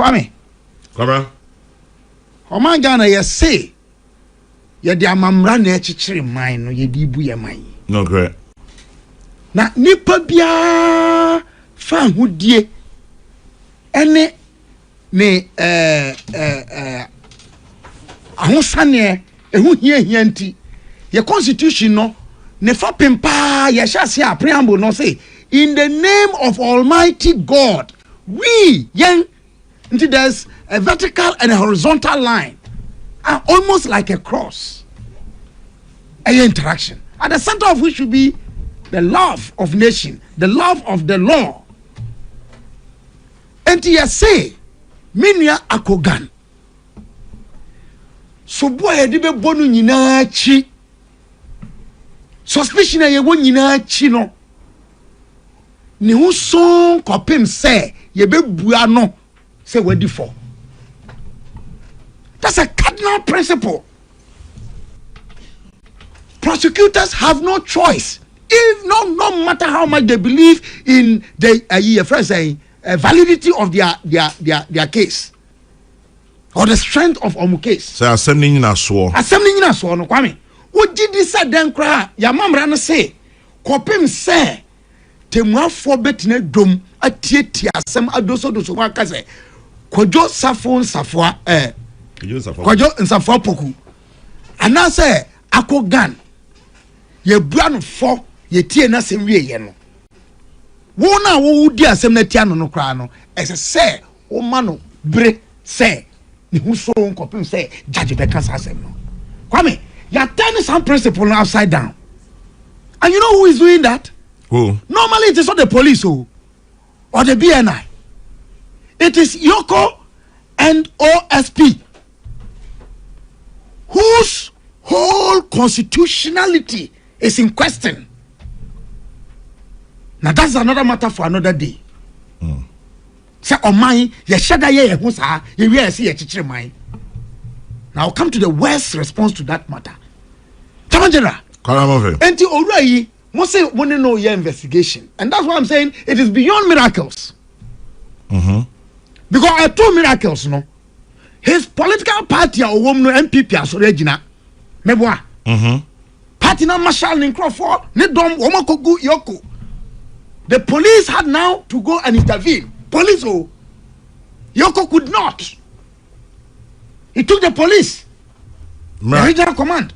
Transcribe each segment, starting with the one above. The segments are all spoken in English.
Kwame. Oman Ghana ye say ye de amamra na echichiri man no ye di bu ye man. No correct. Na nipa bia fa hudie ene ne ahosane ehu hia nti ye constitution no ne fa pempa ye sha se a preamble no say in the name of Almighty God we yen until there's a vertical and a horizontal line, almost like a cross. A interaction at the center of which should be the love of nation, the love of the law. And you say, Minya Akogan. So boy, dibe bonu nyina chi. Suspicion ye won nyina chi no. Ni hu son kopim say ye be bua no. Say ready for. That's a cardinal principle. Prosecutors have no choice. If no matter how much they believe in the validity of their case or the strength of case. So assembling in a swore. Assembling in a swore no Kwame. What did this say then cry? Your mom ran say, Kopim say, Temwa for betting drum a tieti asem adoso do so wakase. Kwadwo safon safwa Kwadwo nsafwa Poku. Ana say ako Gunn. Ye bua no fo ye tie na sem wie ye no. Wo na wo di asem na tia no kra no. Ese say o ma no bre say ni hu so nkopim say judge be kan asem no. Kwame, you are turning some principle upside down. And you know who is doing that? Who? Normally it is not the police or the BNI. It is Yoko and OSP, whose whole constitutionality is in question. Now that's another matter for another day. Say on mine, ye shada ye husa, ye we see ye chichire mine. Now I'll come to the worst response to that matter. Tamajera. Enti Orai, must say want to know your investigation, and that's why I'm saying it is beyond miracles. Because I told miracles, no. His political party or woman MPP as original. Meboa. Party na Marshal Nincrofor, ne dom womakogu yoko. The police had now to go and intervene. Police Yoko could not. He took the police. The regional command.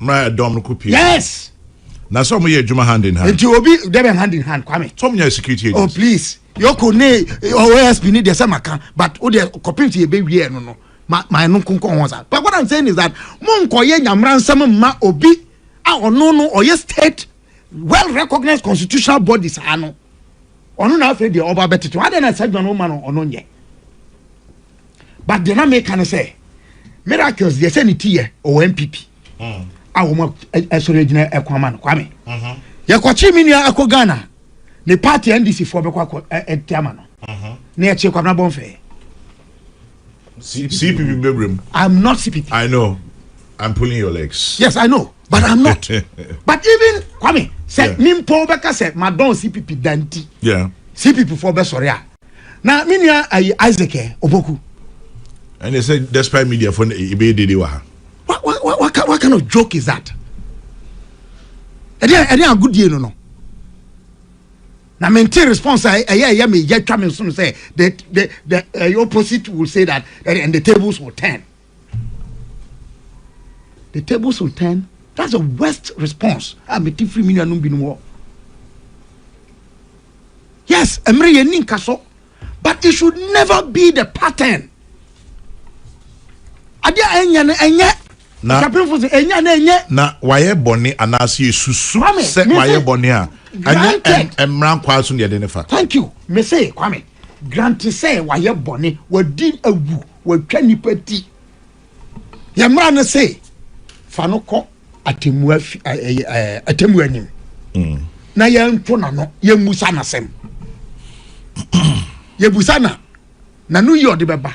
Yes. Now some ye juma hand in hand. And you be them hand in hand, Kwame. Some ye security agents. Oh please. Yoko ne OSP need the same account, but the copy to be here no. My no kunko. But what I'm saying is that Monko ye nyamran some ma obi or no or yes state well recognized constitutional bodies ano. Onu na afre the oba beteto. I don't say no man or no ye. But the na make can say miracles they say ni tie or MPP. Awoma original Ekwama Kwame. Ya kwachi minia ako Ghana. The party NDC for bekwa etiama no. Na eche kwa na bonfe. CPP Bebrim. I'm not CPP. I know. I'm pulling your legs. Yes, I know. But I'm not. But even Kwame said Nimpo Beka said Madon CPP Danti. Yeah. CPP for Besoria. Now minia Isaac Poku. And they said despite media for Ibe what kind of joke is that? And a good year no. Now maintain response. I me yet come soon say that the opposite will say that and the tables will turn. The tables will turn. That's the worst response. I'm a free million numbin war. Yes, but it should never be the pattern. Adia enya na waye boni anasi susu se waye boni a anya emran kwaso ne de nefa. Thank you. Me say Kwame grant say waye boni wadi awu watwa nipa ti. Ye mra no say fa no ko atemu anim. Na ye nto na no ye musa na sem. Ye busa na no ye ode beba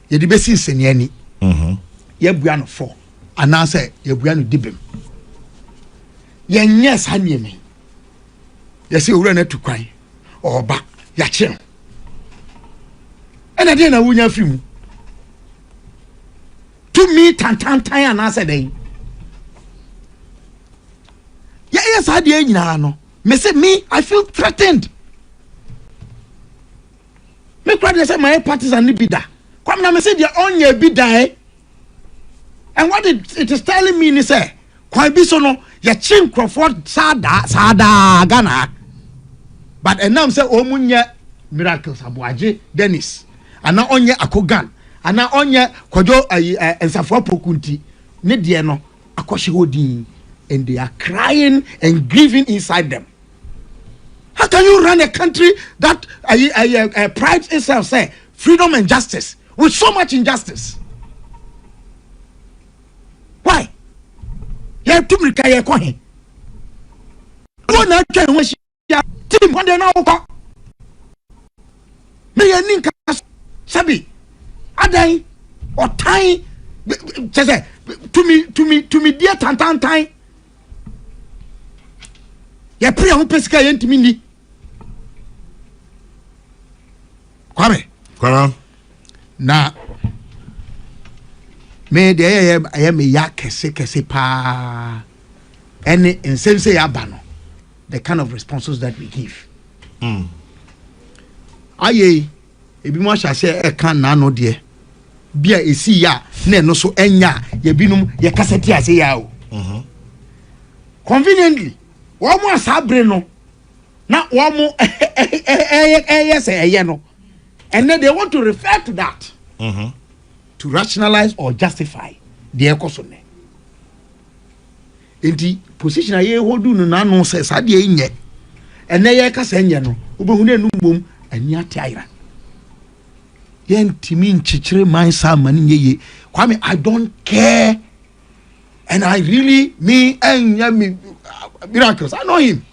ye de besi nseni ani. Ye bua no for anase ye bua no dibem ye nyes haniemi ye se owura na tukwan oba ya che ena de na wunya fimu to me tan and answer day. Yes, I did. Me say me, I feel threatened. Me cry say my parties are nibida. Come now, me say they on your bida. And what it is telling me is say, "Kwa biso no ya chin Crawford sada Ghana." But and now say omunye miracles abuaje Dennis. And now onye Gunn. And now onye Kwadwo ensafo Poku ne de no akwashi hodin, and they are crying and grieving inside them. How can you run a country that prides itself say freedom and justice with so much injustice? Why? You have to make a coin. One night, team one day now. May I ninka sabi adai or time to me dear tantan time. Ya pray on pesca yentimi Kwame. Na me de I am a ya kese pa any insense yabano the kind of responses that we give. Aye ebi mo sha say e kan na no de bia esi ya na no so enya ye binum ye kaseti ase ya o. Conveniently womo asabre no na womo yes no. And then they want to refer to that to rationalize or justify the ekosone. Inti position aye hodu no na no say sade enye. Ene ye kasa enye no obehu na enu mbom ani ataira. Yen timi nchichire man sa mani nyeye. Kwame, I don't care. And I really me miracles. I know him.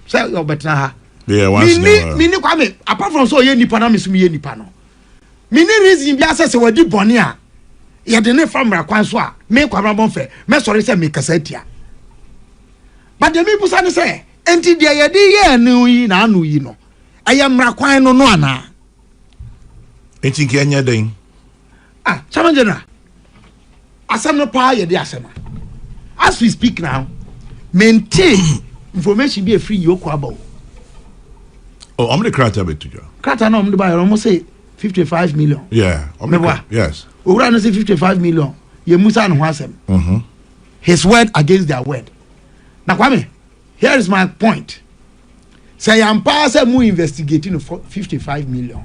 Say your better. Yeah, once me Kwame, apart from so ye nipa na mesumi ye nipa no. Me ni reason bi ase se wadi bone a ye de ne famra kwan so a me kwabra bonfe me sorry say me kasa tia. But the me busa ne say enti dia ye de ye anu yi na anu yi no. Aye mra kwan no ana. Enti nke anya den. Chairman General. Asem no pa ye de asema. As we speak now, maintain information be a free yoko about. Oh, I'm the crata bit to you. Crata no, I'm the buyer almost say 55 million. Yeah, yes. Ura no say 55 million. Ye Musa and Wasem. His word against their word. Now, Kwame, here is my point. Say, I'm passing mu investigating for 55 million.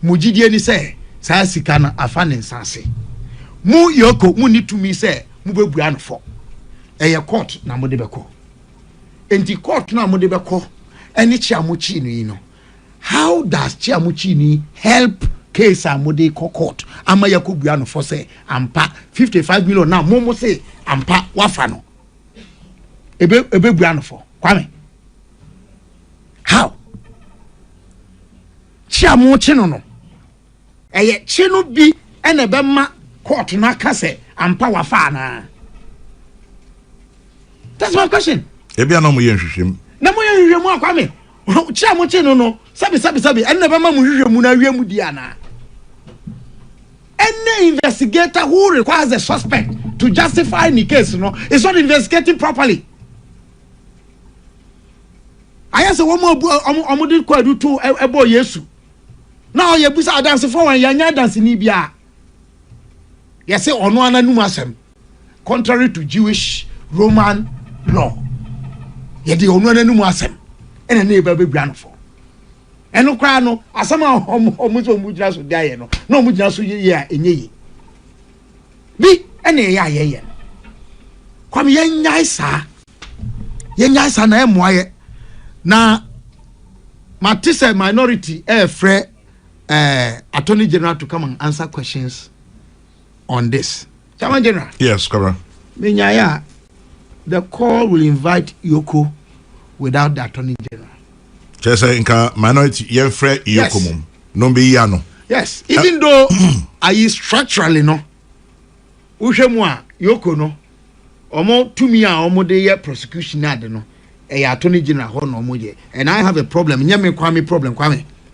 Mujidi ni say, say sikana afan nsanse. Mu yoko mu need to me say, mu be buan for. Eye court na mo de beko. Enti court na mo de beko. Eni chiamuchi ni no. How does chiamuchi ni help case amode court? Ama yako buan for say, ampa 55 million now momo say, ampa wafano. Ebe buan for. Kwame. How? Chiamuchi no. Eye chino bi ene bema court na kase ampa wafana. That's my question. Ebi ana mo yenhwehwem. Na mo yenhwehwem Kwame. Chiamuchi no sabi ene bema mo hwehwem na wiemu di ana. Any investigator who requires a suspect to justify the case is not investigating properly. I say one more omudi Kwadwo to ebo Yesu. Now ye busa dance for one yanya dance ni bia. Ye say ono ananu asem contrary to Jewish Roman law. Ye de ono ananu asem ene na eba bebuan for. Eno kra no asema omujira so dia ye no. Na omujira so ye a enye yi. Bi ene ye ayeye. Kwam ye nyai sa. Ye nyai sa na emoaye. Na matise minority free Attorney General to come and answer questions on this. Chairman General. Yes, correct. Minyaya, the call will invite Yoko without the Attorney General. Just inka minority ye free Yoko mum. No be yano. Yes, even though I structurally no. Ushemwa Yoko no. Omo tumi a omo de ye prosecution ade no. Attorney General ho no mo ye. And I have a problem. Nyame Kwame problem.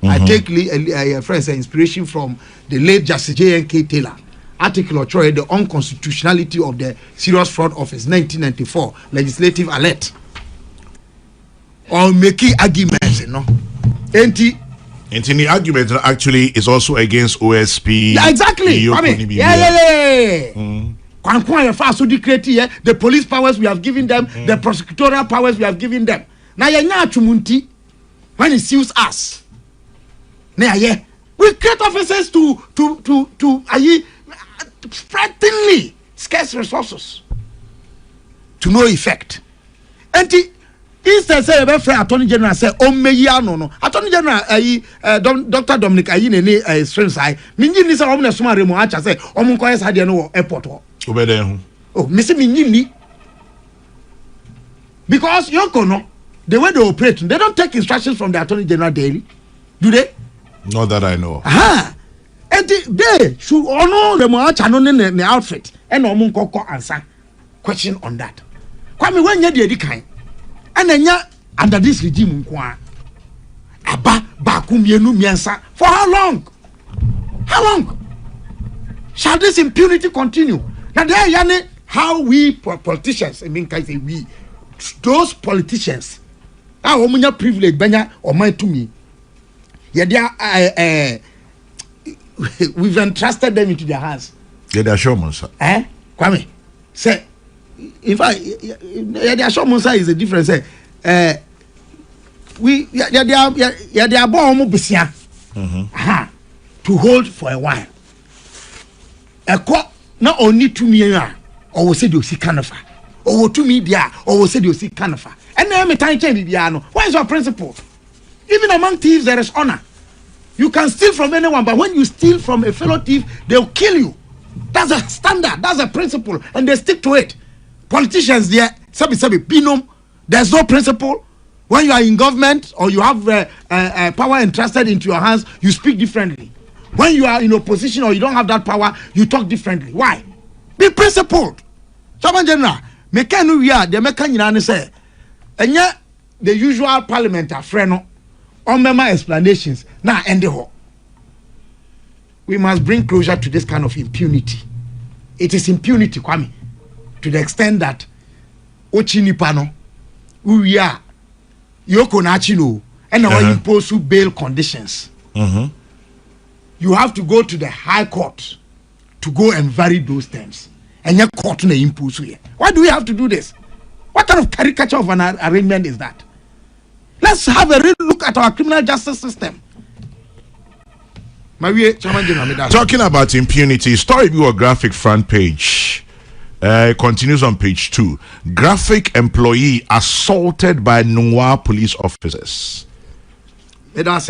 I take a friend inspiration from the late Justice J.N.K. Taylor article or the unconstitutionality of the Serious Fraud Office 1994 legislative alert or making arguments, you know. The argument actually is also against OSP. Yeah, exactly. I mean, the police powers we have given them, the prosecutorial powers we have given them. Now when it suits us. Now we create officers to frighteningly scarce resources to no effect. And instead say Attorney General say no Attorney General Dr. Dominic strength I minji ni say omo na soma remo acha say omo nko yes ade no airport obeden me say minji ni because no the way they operate they don't take instructions from the Attorney General daily, do they? Not that I know. And they should honor remo acha no ne outfit and omo nko answer question on that. Kwame when you dey kan and then under this regime aba bakumienu miensa for how long shall this impunity continue? Now there yani how we politicians, I mean can say we those politicians omunya privilege banya or mind to me we've entrusted them into their hands. They are showman, sir. Kwame say in fact, the assurance is a difference. We they are born to hold for a while. A court not only to me or will say you see canifa or to me there or will say you see canifa. And then I'm time change the what is your principle? Even among thieves there is honor. You can steal from anyone, but when you steal from a fellow thief, they'll kill you. That's a standard, that's a principle, and they stick to it. Politicians there, sabi binum, there's no principle. When you are in government or you have power entrusted into your hands, you speak differently. When you are in opposition or you don't have that power, you talk differently. Why? Be principled. Chairman General, mekanu we are the mekanina say, and yet the usual parliament are friend on member explanations. Now end the whole. We must bring closure to this kind of impunity. It is impunity, Kwame, to the extent that Ochinipano, who we are, Yoko Nachino, and our impose bail conditions. You have to go to the High Court to go and vary those terms. And your court may impose here. Why do we have to do this? What kind of caricature of an arrangement is that? Let's have a real look at our criminal justice system. Talking about impunity, story view graphic front page. Continues on page 2. Graphic employee assaulted by Noir police officers. It's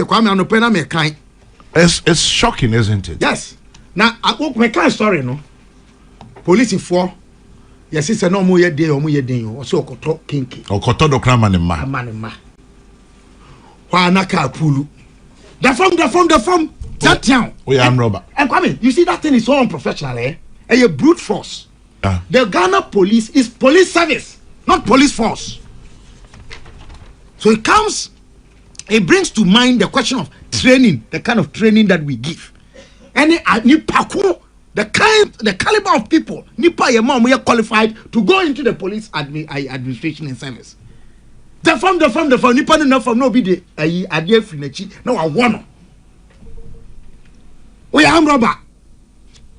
shocking, isn't it? Yes. Now, I walk my kind of story, no. Police for yes, it's a no more day or more day or so kinky. Or koto do kramanima. Manima. Wanaka pulu. The form. That town. We are robber. And Kwame, you see that thing is so unprofessional, eh? And a brute force. The Ghana police is police service, not police force. So it brings to mind the question of training, the kind of training that we give. And the caliber of people, we are qualified to go into the police administration and service. The form, Nipa no from no be the idea free no I want. We are robber.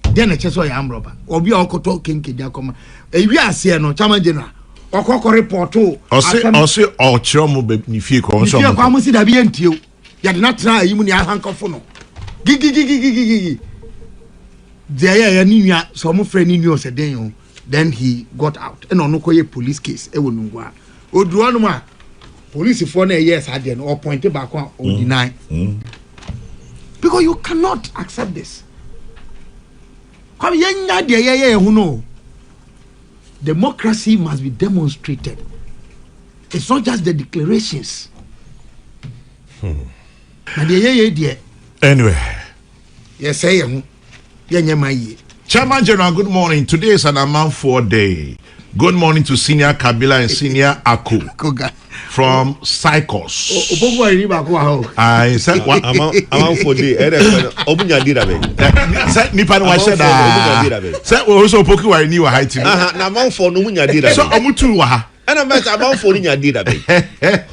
Then a chess or am robber. Or be all koto kinky diakoma. We are saying no Chairman General. Or Coco report too. Or say or chomo benefic or so. You come see the BNT. You did not try you money hankofono. Gigi. There are some friend in your sedan. Then he got out. And on no police case. Ewonungwa. Oduanuma. Police for years had then or pointed back on deny. Because you cannot accept this. Democracy must be demonstrated. It's not just the declarations. Anyway. Yes, Chairman General, good morning. Today is an Amount 4 day. Good morning to Senior Kabila and Senior Aku. from Cycles. Opoku wari ni ba ko ha. I said what I'm for the obunya did abe. Said nipa no wa said said we also Opoku wari ni wa height. Na man for no munya did abe. So omutu wa ha. And I'm for nya did abe.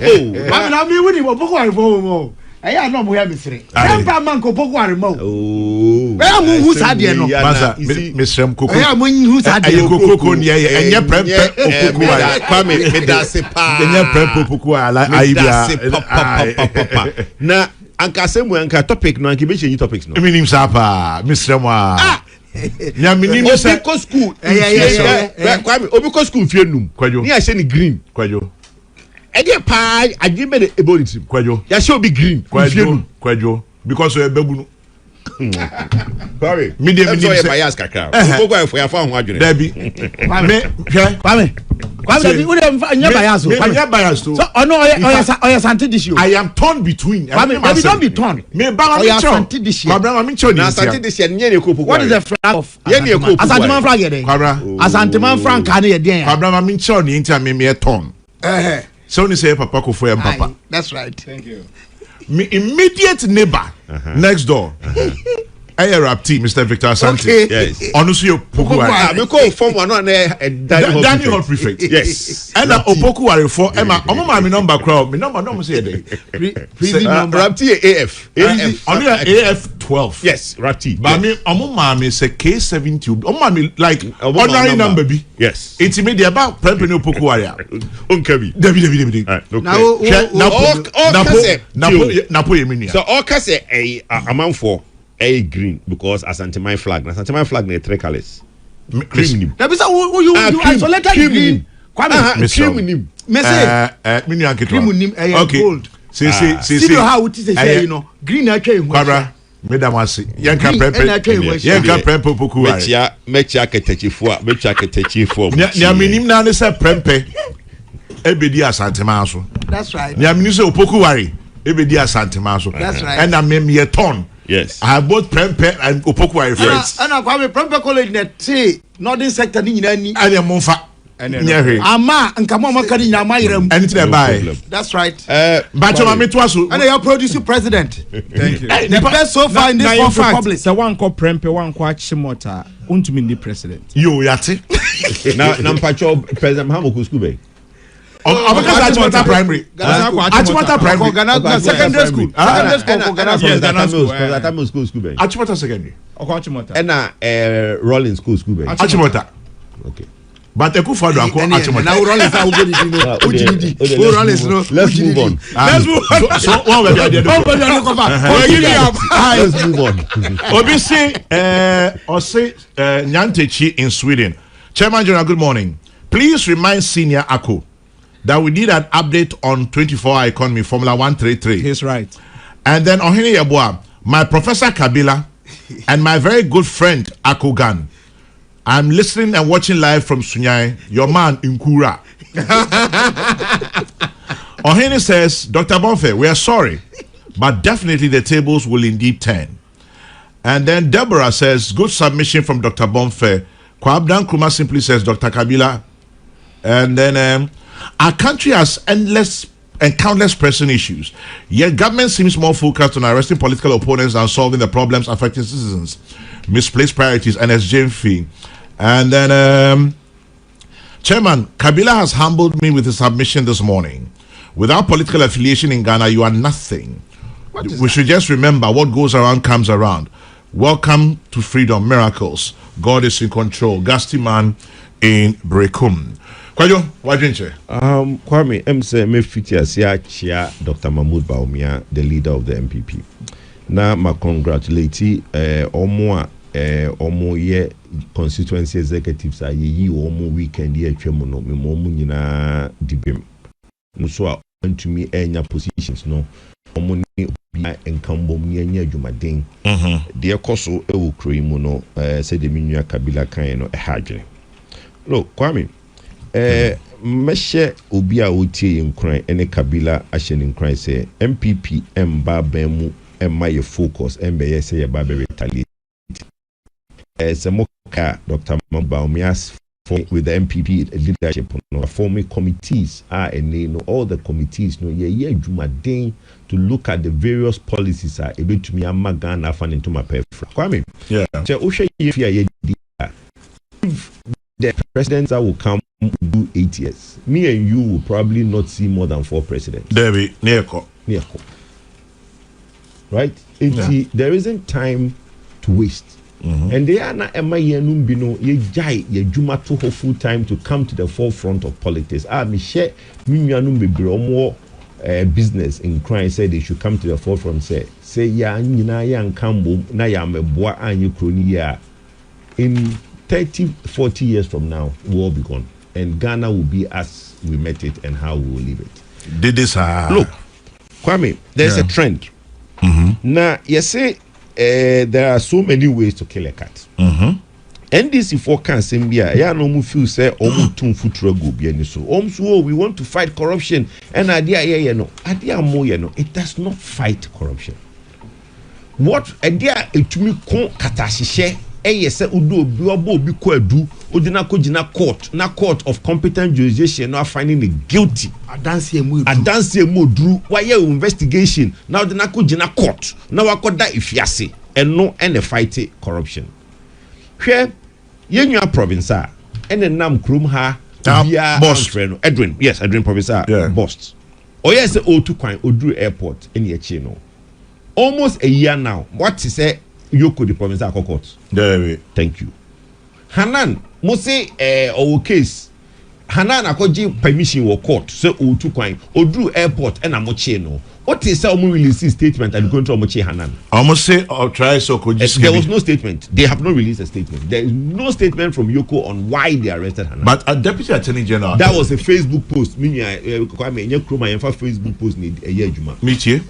Oh, na me woni Opoku wari fo mo. Eya no mo ya misiri. Tempa man ko Opoku wari mo. oh. Eya mo hu sa de no. Masa Mr. Koko. Eya mo hu sa de. Aye Koko ni enye prempe Opoku wari. Kwame me da se pa. Enye prempe Opoku wari aibia. Na anka semu anka topic no anka be change topics no. Minim sapa Mr. Mwa. Nya minim se Obiko school. Kwame Obiko school fie num. Ni a ni green. Kwadwo. Ede pa agime de eboritim. Kwadwo. Ya show be green. Kwadwo. Because we bebu Sorry. Medium so bias kakra. Obiko for ya fa ho adwene. Debi. Kwame Dabi we dem nya bias o. Nya bias to. So ono oya Asante this year. I am torn between. Kwame Dabi don't be torn. Me ba Oya Asante this year. Ma bra ma cho ni. Na Asante this year nye ne ko Poku. What is the flag of? Asante man flag here. Kwabra. Asante man flag kan here den. Kwabra ma cho ni ntia me torn. So ni say papa ko fo papa. That's right. Thank you. Me immediate neighbor next door. Aye rap team Mr. Victor Asante. Okay. Yes. Onusu yo Poku wari. Me ko form one on Danny Hall prefect. Yes. And Opoku wari for Emma. Omo ma me number crowd. Me number no say dey. Preview number. Rapti AF. Only AF 12. Yes, Rapti. But me omo ma me say K70. Omo ma me like ordinary number bi. Yes. It's me dey about prepare no Opoku wari. Unkabi. Debi. Napo yemini. So all ka say amount for a green because Asante my flag. Asante my flag na three colors. Cream. Dabi say you isolated green. Kwame cream nim. Me say me nu anketwa. cream nim gold. See See how it is say you know. Green atwa ehun. Kwabra madam ase yanka prempe Poku wari. Mechia ketechifo. Nya minim na ne say prempe ebedi Asante man so. That's right. Nya minim say Opoku wari ebedi Asante man so. That's right. And am me ton. Yes. I have both prempe and Opoku wari friends. And Kwame prempe college net say northern sector ni nyina ni. And monfa. Ama nka mo maka ni nyama yiram. Anything buy. That's right. But you me to aso. And you produce president. Thank you. The best so far in this fourth republic. The one called Prempe, one called Chimota, untumi the president. Yo yati. Na mpacho president Mahamuku school be. Achimota primary. Achimota primary. Secondary school. Secondary school be. Achimota secondary. Ochimota. And Rollins school be. Achimota. Okay. But Kwadwo anko Achimota. Now Rollins are go no. Ujidi. Rollins no. Let's move on. So one way the Let's move on. Obi say Nyantechi in Sweden. Chairman General, good morning. Please remind Senior Ako that we did an update on 24-hour economy Formula 133. He's right. And then Ohene Yabua, my Professor Kabila, and my very good friend Ako Gunn. I'm listening and watching live from Sunyai, your man Nkura. Ohene says, Dr. Bonfe, we are sorry, but definitely the tables will indeed turn. And then Deborah says, good submission from Dr. Bonfe. Kwabdan Kruma simply says, Dr. Kabila. And then our country has endless and countless pressing issues. Yet government seems more focused on arresting political opponents than solving the problems affecting citizens. Misplaced priorities and SJ fee. And then Chairman, Kabila has humbled me with his submission this morning. Without political affiliation in Ghana, you are nothing. We should just remember what goes around comes around. Welcome to freedom, miracles. God is in control. Gasti man in Brekum. Kwadwo, what drink? Kwame, say me fitia sia chia Dr. Mahmoud Baumia, the leader of the MPP. Now, ma congratulate omo ye constituency executives a ye omo weekend ye twemu no me omo nyina dibem. Muso a ntumi enya positions no omo ni obi enkambom ni enya adwumaden. De ekoso ewo kroi mu no se de minua Kabila kan no ehadwene. Look, Kwame, meshe obi a otie nkran ene Kabila ahye ne nkran se MPP emba ban mu emma ye focus embe ye se ye ba be retaliate. Se moka Dr. Mabaomias with the MPP leadership, forming committees and all the committees to look at the various policies a bit to me Ghana fan into my preference. Kwame, yeah. So if the presidents that will come do 8 years, me and you will probably not see more than 4 presidents. Debbie, Nieko. Right? Yeah. There isn't time to waste. And they are not bino ye jai ye juma to ho full time to come to the forefront of politics. Me share minyanum be more business in crime said they should come to the forefront. Say ya nyina ya nkambo na ya meboa anyi kroni ya. In 30-40 years from now, we'll all be gone, and Ghana will be as we met it and how we will leave it. Look, Kwame, there's a trend. Now you say. There are so many ways to kill a cat. NDC for cancer, yeah, no feel say so. We want to fight corruption, and idea it does not fight corruption. What idea to me katashishe yes udo bi kwadu odina ko jina court na court of competent jurisdiction now finding the guilty adanse modru why investigation now odina ko jina court now akoda ifiase and no and fight corruption hwe yenua province a ene nam krom ha bia boss friend Edwin province boss oyese otu kwan odru airport ene echi no almost a year now what is say Yoko the province court. Thank you. Hanan, Mose our case. Hanan akoji permission or court. So to coin or drew airport and amoche no. What is some release statement and going to amoche Hanan? Almost say or try so could there was no statement. They have not released a statement. There is no statement from Yoko on why they arrested Hanan. But a deputy attorney general. That was a Facebook post. Meaning Facebook post need a year juma. Meet you.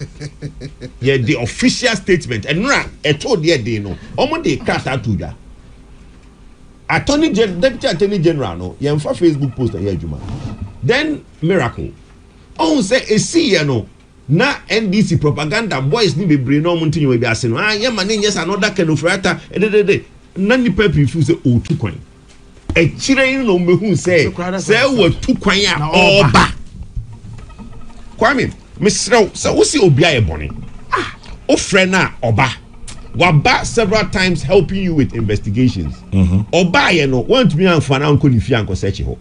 Yeah, the official statement and I told you they know. Omo they cast out to that. Deputy attorney general no. Yeah, Facebook post a year juma. Then miracle. Oh say a see no. Na NDC propaganda boys ni bebre no mo ntinyo bi ase no ya mane yes another kind of writer na ni paper refuse o tu kwan e kire no mehu say wo tu kwan a oba Kwame misrew say wo si obi aye bone o friend na oba waba several times helping you with investigations oba ye no want me amfa na anko ni fi anko search ho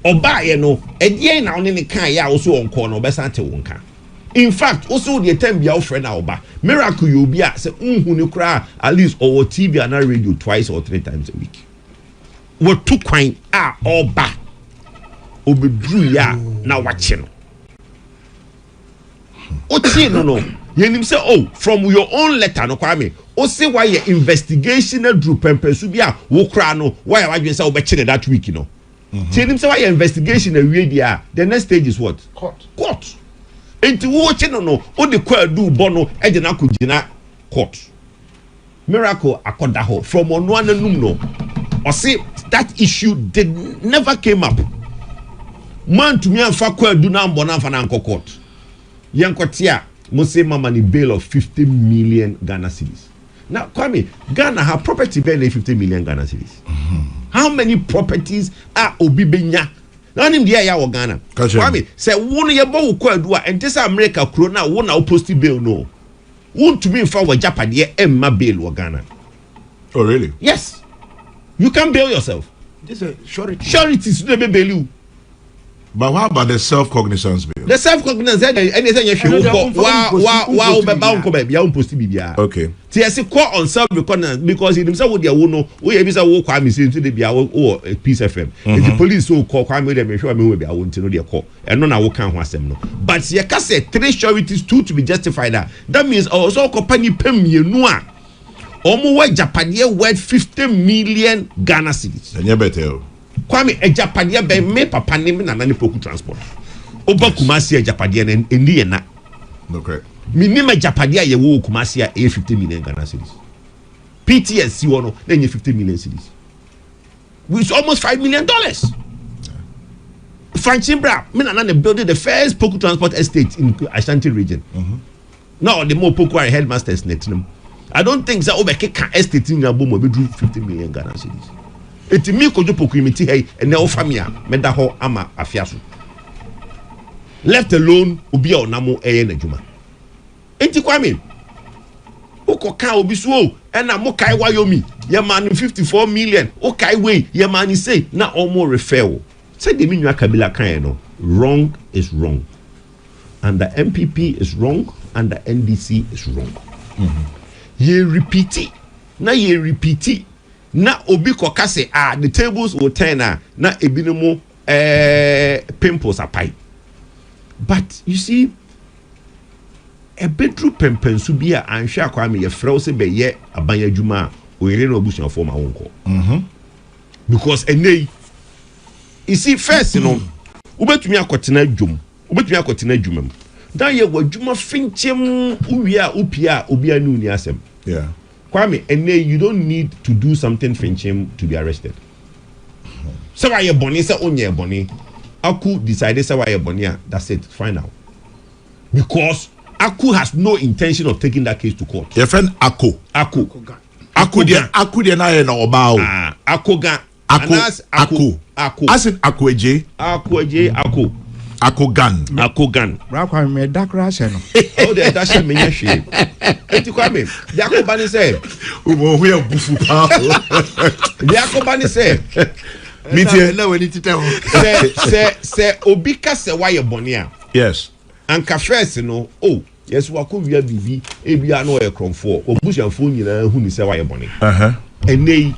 oba ye no edie na one ne kan ya wo so onko no obesa te wonka in fact also the time bia wo friend na oba miracle you be say unhu ne kra at least or TV and radio twice or 3 times a week what two kwan oba obedru ya na wache no oti no yenim say oh from your own letter no Kwame o say why your investigation group pempesu bia wo kra no why wadwen say obekire that week no tell him say why your investigation the next stage is what? Court. Enti wo che no o de Kwadwo bono e de na kugina court. Miracle akoda ho from ono ananum no. O say that issue never came up. Man to me amfa Kwadwo na mbo na amfa na anko court. Yankotia mo say mama ni bail of 50 million Ghana cedis. Now Kwame, Ghana have property bail 50 million Ghana cedis. How many properties are obibenya? Now him there ya Ghana. Kwame say won ye bo Kwadwo and this America kro na won na post bail no. Won to me for Japan ye emma bail wo Ghana. Oh really? Yes. You can bail yourself. This is a surety. Surety is never bail you. But how about the self-cognizance bill? The self-cognizance anything you should wow be bound ko be ya post bibia. Okay. See I say call on self-recognizance because in himself wo dey wo no we be say wo kwa me say into the bia wo Peace FM. The police so call kwa me dem sure me we bia wo ntino dey call. And no na wo kan ho asem no. But ye ka say 3 sureties 2 to be justified that means also company pem yenu a omo wa Japan worth 50 million Ghana cedis. Enye betel. Kwame ejapadia be me papa ne me nana ne Poku transport oba Kumasi ejapadia ne endi na no correct minimum ejapadia ye wo Kumasi a 50 million Ghana cedis PTSC wono na 50 million cedis with almost $5 million. Franchimbra me nana ne building the first Poku transport estate in Ashanti region. Now the more Poku are headmasters netinum I don't think that obekeka estate in Yabo mo be do 50 million Ghana cedis. eti mi Kwadwo Poku mi ti hey ene wo famia meda ho ama afia so let alone obi a onamo eye na dwuma enti Kwame ukoka obi so na mo kai wayomi ye man 54 million o kai we ye man say na omo refer say the minua Kabila kan no wrong is wrong and the MPP is wrong and the NDC is wrong. Ye repeat it na obi koka say the tables will turn na ebinomo pimples apai. But you see a bedroom pempensu bi a anhwe Kwame ye frɛ se be ye aban adwuma o yere no obusuan fo ma wonko. Because enei you see first no ubetumi akotena adwum dan ye wadwuma finchem uwia upia obi anu ni asem. Yeah. Kwame enei you don't need to do something finchem to be arrested. So why you boni say onye boni Aku decided say why you boni that's it fine now. Because Aku has no intention of taking that case to court. Your friend Aku dia na ye na oba o. Aku Gunn. Aku. As in Aku Gunn. Bra Kwame me da kra hye no. Oh the that she me hye. Enti Kwame, the Akoba ni say, Ubo hu ya bufu pa. The Akoba ni say, me tie na we ni tete ho. Say obi ka say why you boni a. Yes. Anka first no, oh, yes wako wia bibi e bia no e kronfo. Obusuanfo nyina hu ni say why you boni. Enei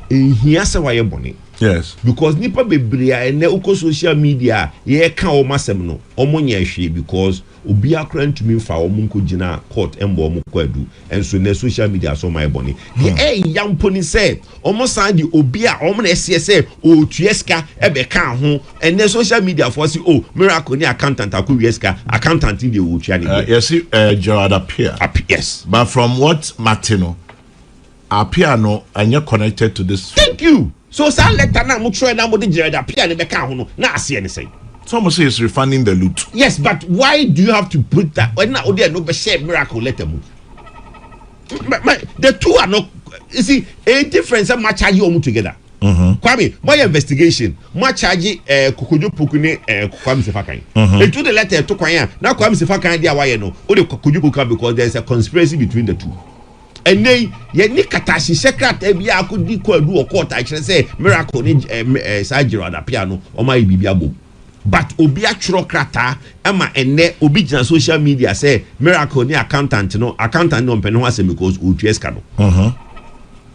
ehia say why you boni. Yes. Because nipa bebre ene uko social media ye ka o masem no omo nya hwe because obi akra ntumi mfa omo nko gina court embo omo kwadu enso na social media so my boni the yampo ni say omo san di obi a omo na ese o tueska ebe ka ho ene social media for say oh miracle ni accountant akowieska accountant dey o tua ni yes Gerard appear. Yes, but from what Martino appear no anya connected to this. Thank you. So sa letter na mo try na mo de Gerard appear ne be ka ho no na ase ne say some say is refunding the loot. Yes, but why do you have to put that when now there no be share miracle letter mu? The two are not, you see, a difference and match charge you together. Kwame, my investigation, match charge Kwadwo Poku ne Kwame Sefa kan. To the letter to Kwanya. Now Kwame Sefa kan dia why no? O de Kwadwo Poku because there is a conspiracy between the two. And then ye ni katashi secret e bia akodi Kwadwo o court I say miracle ni Sajiro ada piano o ma bibia bo. But obi atro krata ama ene obi gina social media say miracle ni accountant no mpene ho asem because o tueska no.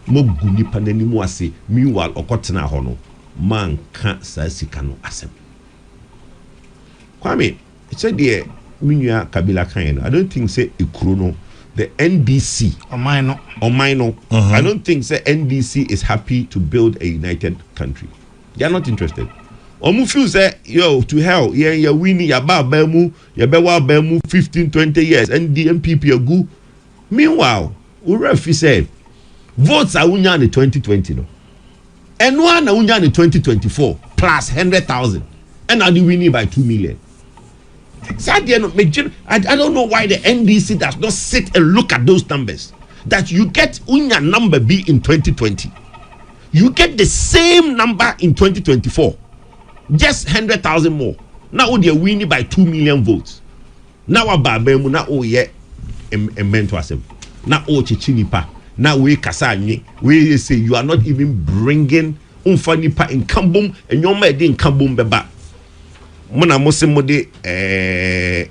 Mo guni panani mu ase meanwhile okotena ho no man ka sa sika no asem. Kwame, it said the minua Kabila kan no I don't think say ekuro no the NDC on mine no I don't think say NDC is happy to build a united country. They are not interested. Omu feel say yo to hell ya winning ya ba mu ya be wa ba mu 15-20 years and the MPP agu. Meanwhile Urefi say votes are unya in 2020 no and one na unya in 2024 plus 100,000 and are the winning by 2 million. Sadly, I don't know why the NDC does not sit and look at those numbers. That you get unya number B in 2020, you get the same number in 2024, just 100,000 more. Now they're winning by 2 million votes. Now ababemu na oye emento asem. Na o chichinipa. Now we kasanye. We say you are not even bringing unfanipa in kambum and your made in kambum beba. Mona mosemo de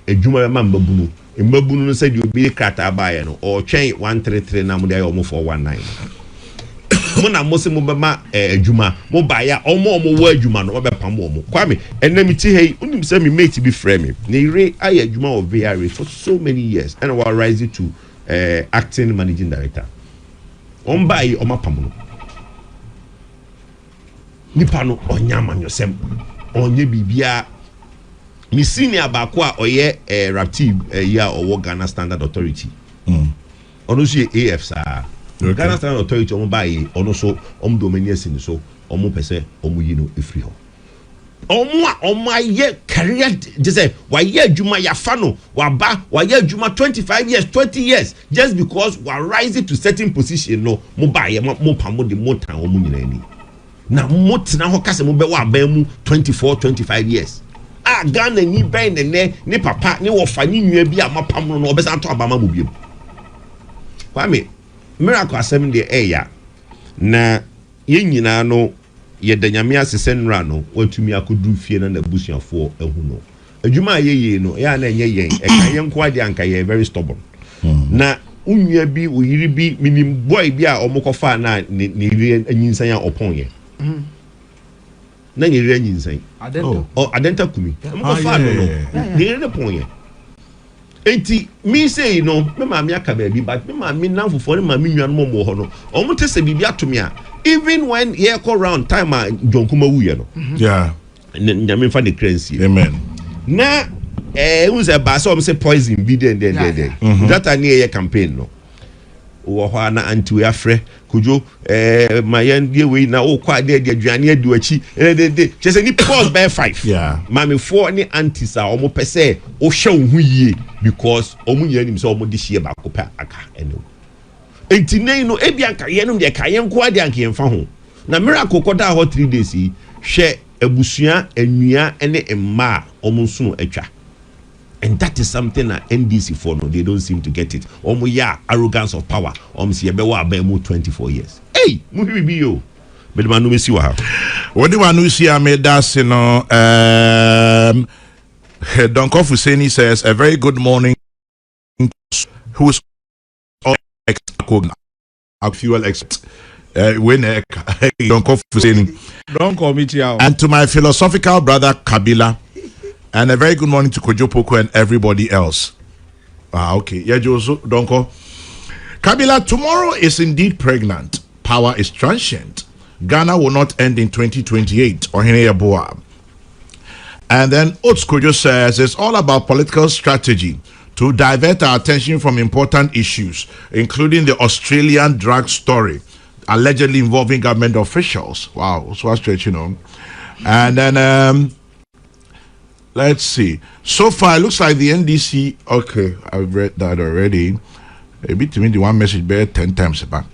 adwuma ma mbabunu no said you be krata bae no or twen 133 na mo de ayo mo 419 mona mosemo bema adwuma mo bae omo wo adwuma no obepam mo Kwame enam ti hey unim say me mate be frame me na ire aye adwuma of VRA for so many years and we rise to acting managing director on bae o mapam no nipa no onyama nyosem onye bibia mi senior baako a oye raptib ya owo Ghana Standard Authority ono so AF sa Ghana Standard Authority omo bae ono so omo domania sin so omo pese omo yi no efri ho omo aye career just say wa ye adwuma ya fa no wa ba wa ye adwuma 25 years 20 years just because we are rising to certain position no mo bae mo pamo de mo tan omo nyina ni na motena ho kase mo be wa ban mu 24-25 years Ghana ni ben ne papa ne wo fa ni nwa bi amapam no obesa to abama mo biem kwame miracle asem de eya na ye nyina no ye danyame asese nra no watumi akodu fie na busuafo ehu no adwuma ye no ya na enye yen e kan ye nko ade anka ye very stubborn na unwa bi oyiri bi minim boy bi a omokofa na ne ire anyinsan a opon ye na ne ire anyinsan adenta kumi omokofa no ne ire pon ye enti mi say no me ma me aka ba bi but me ma me nanfofo ne ma me nwan mo ho no omo te se bibia to me a even when ye call round time a jonkuma wuye no yeah nyame fa the currency amen na who say ba so say poison be there that an ye campaign no wo ho na anti we afre Kwadwo ma yan die we na wo kwa de aduane adu achi de chese ni pause by 5 yeah mame 4 ni antis a omo pese wo hwe wo hu yie because omo nya nim say omo de hie ba ko pa aka eno enti nei no ebia nka ye no de ka ye nko ade anka ye mfa ho na miracle koda ho 3 days yi hwe abusua anua ene emma omo nso atwa. And that is something that NDC for no, they don't seem to get it. Arrogance of power. See about 24 years. Hey, muhibi yo. But man, no see what. What do you see? I made that, you know. Don Kofuseni says a very good morning. Who's all fuel expert? When Don Kofuseni. Don't call me Chiao. And to my philosophical brother Kabila. And a very good morning to Kwadwo, Poku and everybody else. Okay. Yeah, Joso, Donko. Kabila, tomorrow is indeed pregnant. Power is transient. Ghana will not end in 2028. And then Kwadwo says it's all about political strategy to divert our attention from important issues, including the Australian drug story, allegedly involving government officials. Wow, so stretch, you know. And then let's see. So far, it looks like the NDC. Okay, I've read that already. Maybe to me, the one message bear 10 times back.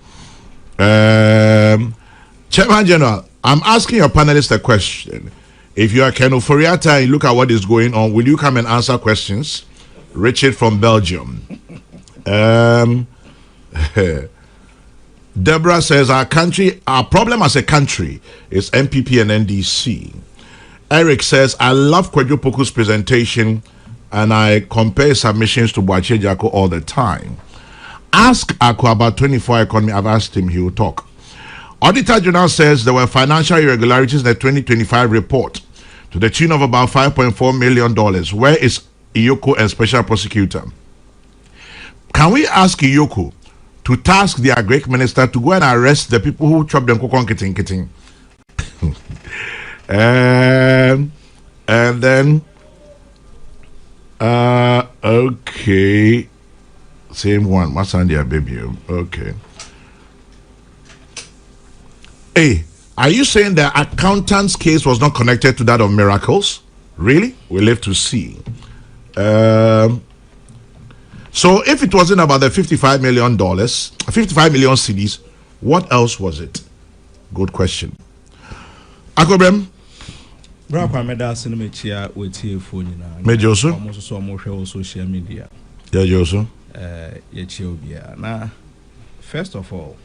Chairman General, I'm asking your panelists a question. If you are Keno Foriata and look at what is going on, will you come and answer questions? Richard from Belgium. Deborah says our problem as a country is MPP and NDC. Eric says, I love Kwadwo Poku's presentation and I compare submissions to Boache Jako all the time. Ask Ako about 24 economy. I've asked him, he will talk. Auditor General says there were financial irregularities in the 2025 report to the tune of about $5.4 million. Where is Iyoko and Special Prosecutor? Can we ask Iyoko to task the Greek Minister to go and arrest the people who chopped them kokon kiting? And then okay, same one. What's on there, baby? Okay. Hey, are you saying the accountant's case was not connected to that of Miracles? Really? We'll live to see. So if it wasn't about the $55 million, 55 million CDs, what else was it? Good question. Akobrem. Brapa meda cinema chia with phone na. Mejoso. Almost so more social media. Yeah, Joso. Na first of all,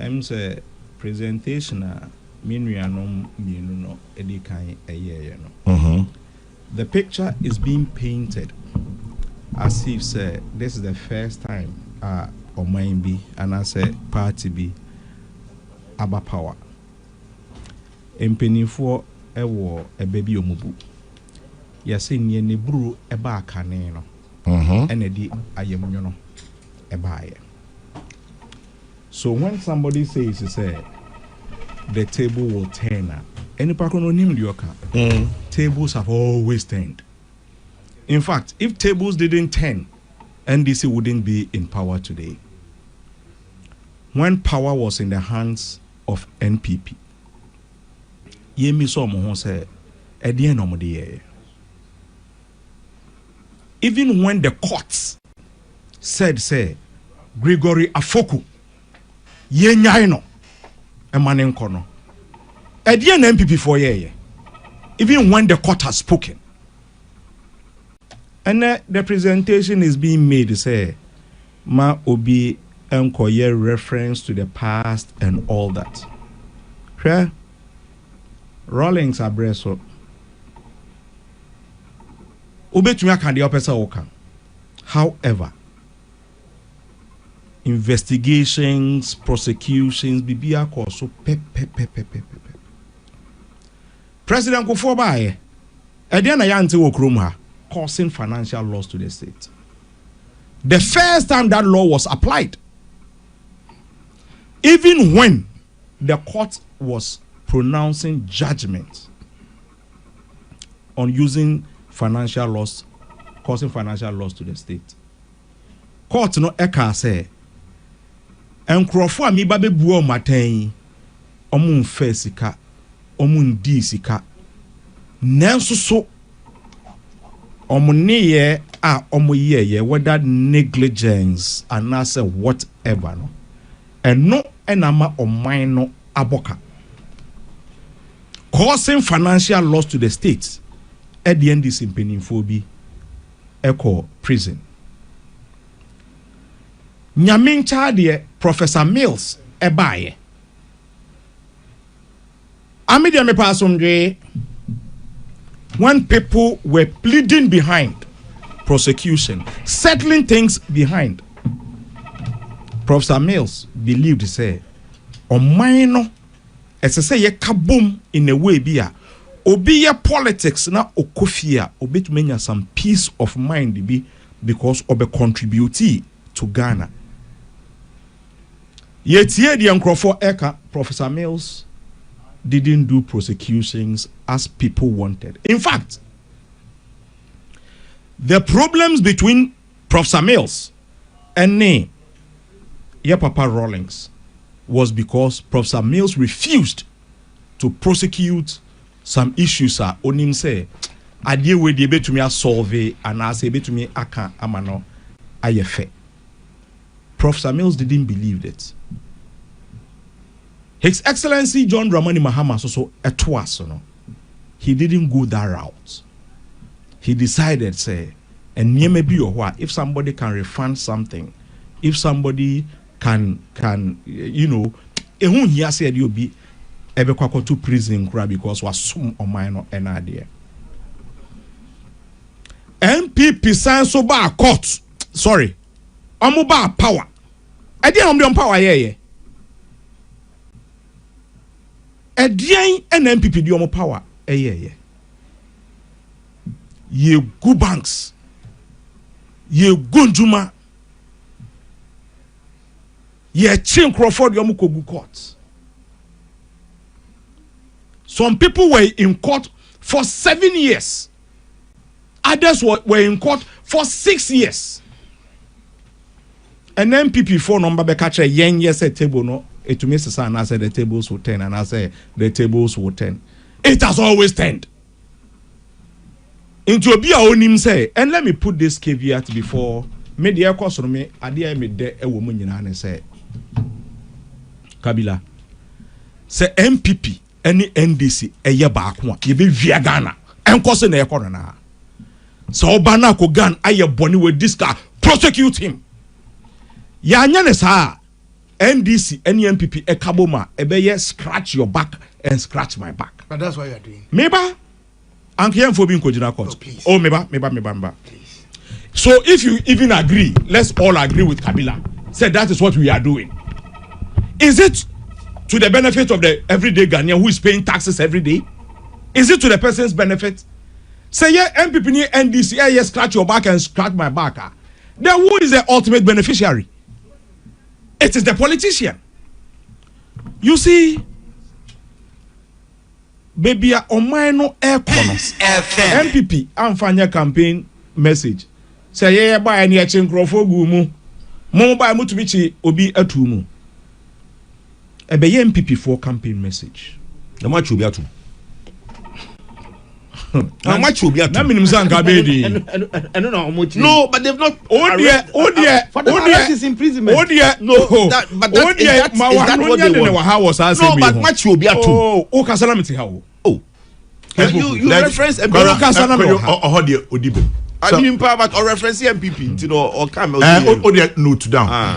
I'm say presentation a menuanom mienu no edikan eye no. The picture is being painted as if say this is the first time Oman bi and I say party bi aba power. Empenifo ewo ebebi omubu yase nie ne buru eba akane no ene di ayemnyo no eba aye. So when somebody says say the table will turn up, any pakono nim dioka tables have always turned. In fact, if tables didn't turn, NDC wouldn't be in power today. When power was in the hands of NPP, Yemi so mo say e no mo de. Even when the courts said say Gregory Afoku ye nyai no e mane nko no At the end, MPP for year, even when the court has spoken, and the presentation is being made to say, ma obi enkoye reference to the past and all that. Sure, Rawlings abreso. Obetumi can the opesa oka. However, investigations, prosecutions, bibia koso pe. President Kufuor Ediana Yante Wokrumha causing financial loss to the state. The first time that law was applied, even when the court was pronouncing judgment on using financial loss, causing financial loss to the state, court no eka say, enkrofo amiba be buo maten, omun fe sika, omun di sika, nanso so omuniye a omuye whether negligence and say whatever no, and no enama oman no aboka, causing financial loss to the state. At the end, this impenifobi echo prison. Nyamin chadie Professor Mills ebaye. Amidia me pasomdwe. When people were pleading behind prosecution, settling things behind, Professor Mills believed say, "O minor, as I say, ye kaboom in a way biya, obi ye politics na okofia, obi to menya some peace of mind be because of a contributee to Ghana." Yet here the Nkrofo Eka, Professor Mills didn't do prosecutions as people wanted. In fact, the problems between Professor Mills and Papa Rawlings was because Professor Mills refused to prosecute some issues. Onim say, "Adie we dey betumi solve and as betumi aka amano ayefe." Professor Mills didn't believe it. His Excellency John Dramani Mahama so etwas no. He didn't go that route. He decided say, and maybe if somebody can refund something, if somebody can ehun here said you be ebe kwako to prison because was sum or minor and idea. MPP sign so ba court. Sorry. Omo ba power. Idea on power yeah. Edian and MPP di omo power ye good banks, ye gunjuma, ye chin Crawford di omo kogu court. Some people were in court for 7 years. Others were in court for 6 years. And MPP 4 number be catch a yen yes a table no. It to me and I said the tables will turn, and I say the tables will turn. It has always turned. Into a be our own say, and let me put this caveat before media cost on me, I dear me there a woman and say Kabila say MPP any NDC a year back one, you be via Ghana and causing a corner. So Banako Gunn aye bonny with this guy, prosecute him. Yanyanes NDC, any MPP, a kaboma, ebeye scratch your back and scratch my back. But that's what you are doing. Meba, Ankian for being Kojina court. Oh, meba. Please. So if you even agree, let's all agree with Kabila. Say that is what we are doing. Is it to the benefit of the everyday Ghanaian who is paying taxes every day? Is it to the person's benefit? Say yeah, MPP, NDC, yeah, scratch your back and scratch my back. Then who is the ultimate beneficiary? It is the politician. You see, baby, on my no air corners. MPP, I'm finding campaign message. Say, yeah, buy any action crofo gumu. Mo buy mutumichi obi atumu. Ebe MPP for campaign message. The much will be atu. How much will be at? Na minimum sanka bedi. No, but they've not. Oh dear. For the arrest is imprisonment. Oh dear. No, but that, is that what they want? No, but much will be at two. Oh, kasana miti how? Oh, you reference MPP. I mean, but or reference MPP, you know, or come. Note down.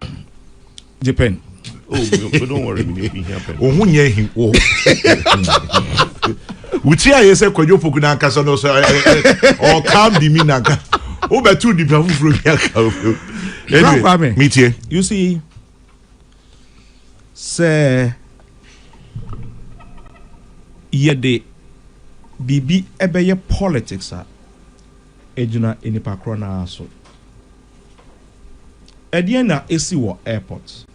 Japan. Oh, don't worry, Oh, who near him? Oh, which I say, Kwadwo Poku na kasa no so or calm the minaka. Oh, but two different from here. Anyway, meet here. You see, say, yede bibi ebeye politics a ejuna enipa krona so. Ediana esi wo airport.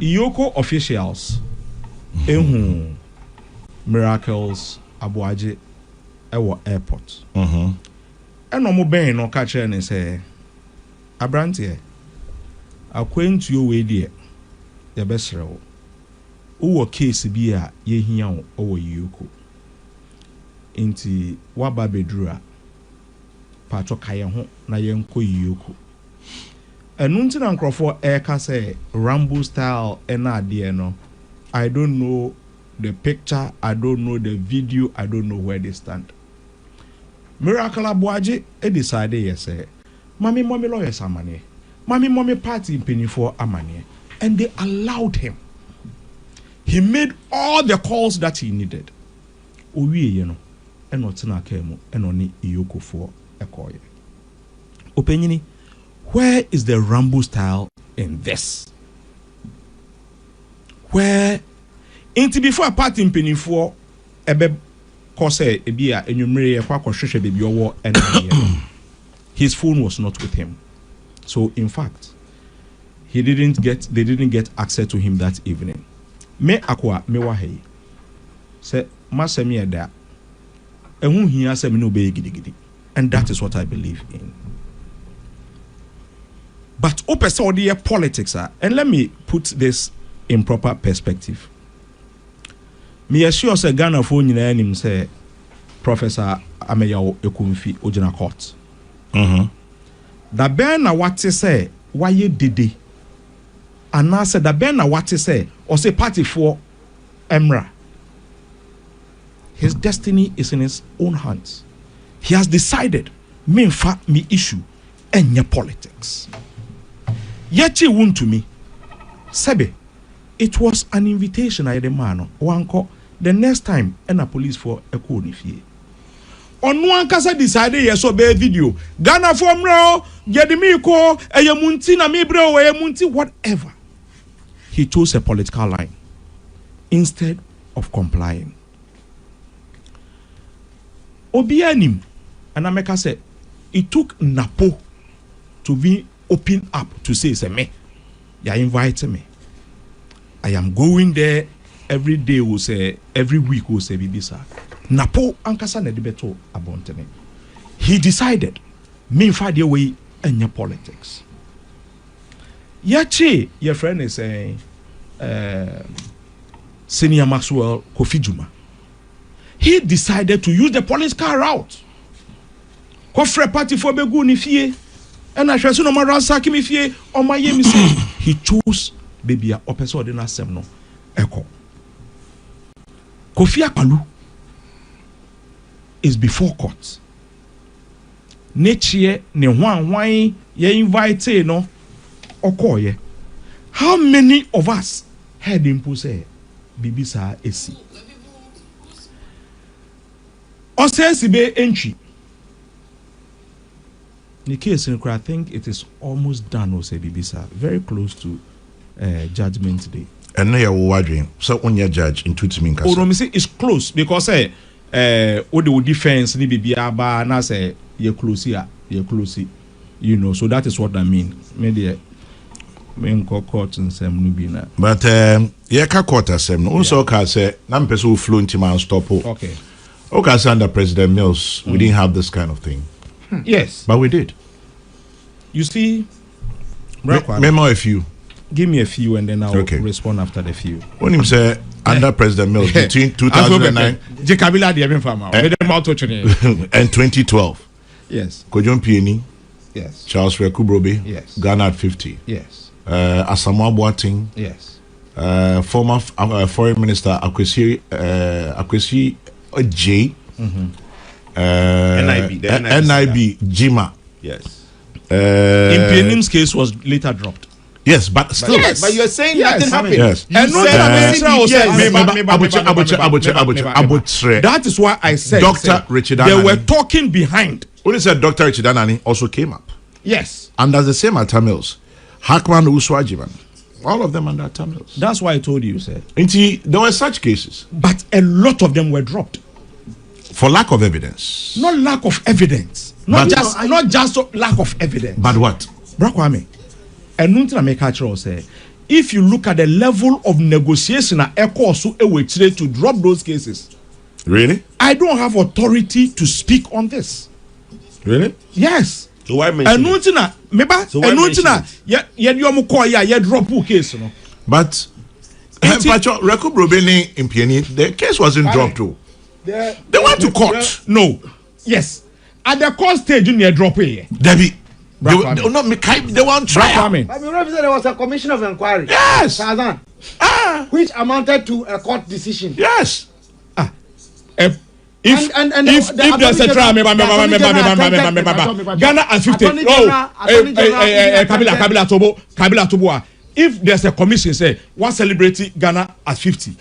Iyoko officials ehu Miracles Abuaje ewo airport. Eno mo ben no ka kire ne say abrante akwantuo we die ye besere wo. Wo case bi a ye hia wo owo Iyoko. Inti waba bedru a pato kaye ho na ye nko Iyoko. Enunti na nkrofo eka say Rambo style ena ade no. I don't know the picture, I don't know the video, I don't know where they stand. Miracle Abuaje decided yes say mommy lawyers amane. Mommy party mpanyifo amane. And they allowed him. He made all the calls that he needed. Owie ye no eno tena kemu eno ni Iyoko for ekoye. Openyini, where is the Rambo style in this? Where into before a party mpanyinfo ebe kose ebi a enwumre ye kwa hwehwe bebi owo ena his phone was not with him. So in fact, they didn't get access to him that evening. Me akwa me wa hey. Say masemi eda ehun hia se me no be gidigidi. And that is what I believe in. But opese odi politics are, and let me put this in proper perspective. Me assure say Ghana for nyina anim say Professor Ameyawo Ekumfi Ojina Court. Da ben na wate say waye dede. Ana say da ben na wate say or say party for Emra. His destiny is in his own hands. He has decided me mfa me issue enye politics. Yechi won to me. Sebe, it was an invitation I demand. Wanko the next time and a police for a code if ye. On one casa decided yes obey video. Ghana from row, Gedimiko, a yamunti na mi bro, a yamunti, whatever. He chose a political line instead of complying. Obianim, and Ameka said, it took Napo to be open up to say, me, you invite me. I am going there every day, will say, every week, will say, Bibisa. Napo ankasa na debeto abontene. He decided, me find your way in your politics. Yachi, your friend is saying, Senior Maxwell Kofi Juma. He decided to use the political route. Kofre party for begu ni fie. And I shall no more ransack me fie on my yemi say. He chose baby a opeso de na semno. Eko. Kofi Akpalu is before court. Nechi ne hwan ye invite no okoye. How many of us heard him say Bibisa esi? Osensibe entry. In the case, I think it is almost done, Ose Bibisa. Very close to judgment day. And now you're wondering, so on your judge in Tutsi Oh, no, me say it's close because the defense ni bibiaba na say you're close here, you know. So that is what I mean. Maybe men court and some nubina. But yeah, quarter sem. Also, can say nam person who flew into man stop. Okay. Okay, under President Mills, we didn't have this kind of thing. Yes, but we did. You see, remember a few. give me a few and then I'll respond after the few. When you say under President Mills between 2009 Kabila and 2012. Yes. Kwadwo Pieni. Yes. Charles Rekubrobe. Yes. Ghana at 50. Yes. Asamoah Boateng. Yes. Former Foreign Minister Akwesi J. NIB Jima. Yes. In Pienim's case was later dropped. Yes, but still. Yes, but you're saying nothing happened. Yes. And that is why I said Dr. Richard they were talking behind. When he said Dr. Richard Anani also came up. Yes. And as the same at Tamils, Hakman Uswajiman, all of them under Tamils. That's why I told you, sir. There were such cases. But a lot of them were dropped. For lack of evidence. Not lack of evidence. Not just lack of evidence. But what? Brakwame. And nothing I make say, if you look at the level of negotiation at ECO to drop those cases. Really? I don't have authority to speak on this. Really? Yes. So why mention it? Drop case, you know. But Rekubrobe in Pieni, the case wasn't dropped too. They went to court. No. Yes. At the court stage, you drop it. Debbie. They want trial. There was a commission of inquiry. Yes. Which amounted to a court decision. Yes. If there's a trial, Ghana at 50. Kabila Tobo. If there's a commission say one celebrity Ghana at 50,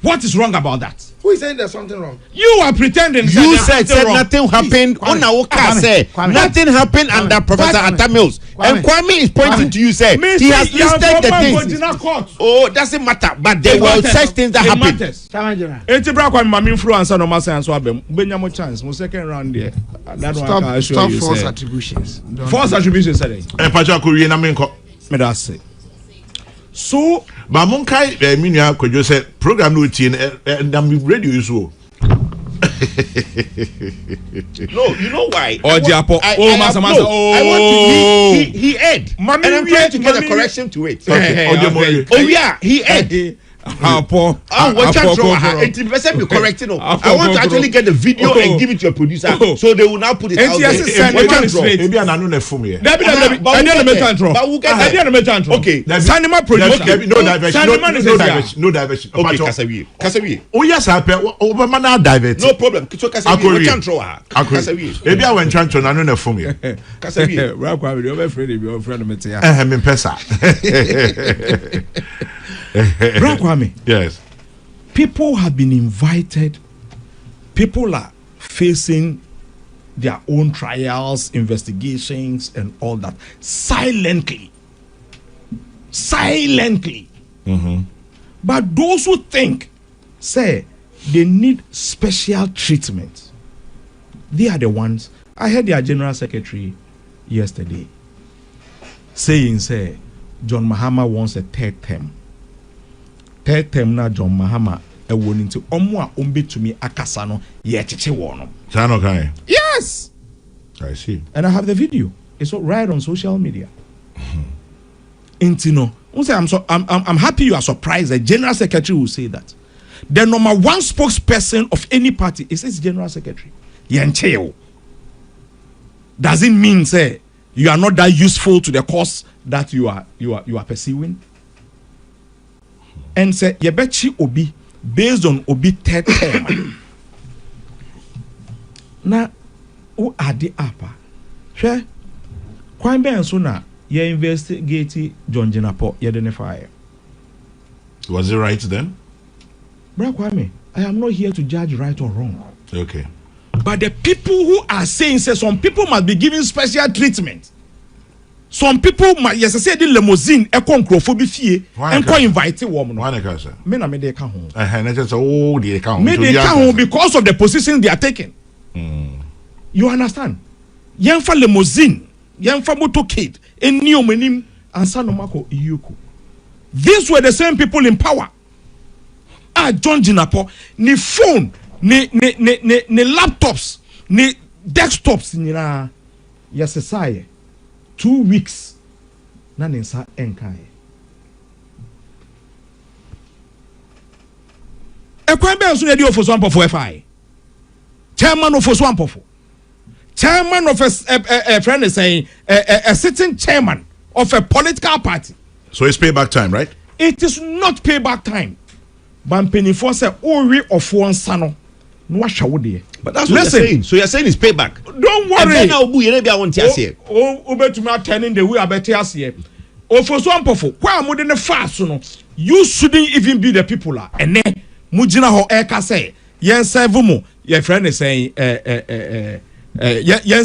what is wrong about that? Who is saying there's something wrong? You are pretending. You said nothing happened. Nothing happened under Professor Atamils. And Kwame is pointing to you, say he has listed the things. Oh, doesn't matter. But there were such things that happened. Second round there. Stop false attributions. False attributions. So, but Monkai, Minya, could you say program routine and radio is so? No, you know why? Oh, Japo. I want to. He aired. And I'm trying to get a correction to it. Okay. Oh, yeah, he aired. I want to actually get the video and give it to your producer, so they will now put it out there. Okay, no diversion. Okay, Kasawi. Oh yes, I pay. Obama divert. No problem. Kasawi. Maybe I went to no for me. Kasawi. Yes. People have been invited. People are facing their own trials, investigations, and all that silently. But those who think, say, they need special treatment, they are the ones. I heard their general secretary yesterday saying, say, John Mahama wants a third term. Third term na John Mahama won into Omwa Umbi to me Akasano Yechiche Wono. Yes. I see. And I have the video. It's right on social media. Intino. I'm happy you are surprised. The general secretary will say that. The number one spokesperson of any party is its general secretary. Yencheo. Doesn't mean say you are not that useful to the cause that you are pursuing. And say Yebechi Obi based on Obi third term. Now, who are the upper? Sure. Kwame and Suna, you investigate John Jenapo, you identify. Was it right then? Bra Kwame, I am not here to judge right or wrong. Okay. But the people who are saying, say, some people must be given special treatment. Some people might, yes, I said the limousine, a concrophobia fee, and co invite a woman. One sir. Men are made a home. The account. Made a home because of the position they are taking. You understand? Yanfa limousine, Yanfa motorcade, and new menim, and Sanomako Iyuku. These were the same people in power. John Jinapo, ni phone, ni laptops, ni desktops, ni na yes, 2 weeks na ne nsa enkae ekwan be nso na di ofoso ampofo FI chairman of ofoso ampofo chairman of a friend is saying a sitting chairman of a political party. So it's payback time, right? It is not payback time. But penifo say ori of one sano. No shawode. But that's what you're saying. So you're saying it's payback. Don't worry. And then now bu yere bia won ti ase. Obetuma turning the way abeti ase. Ofoso ampofo kwa mo de ne fast no. You shouldn't even be the people la. Ene mujina ho eka say yen serve mo. Your friend is saying yen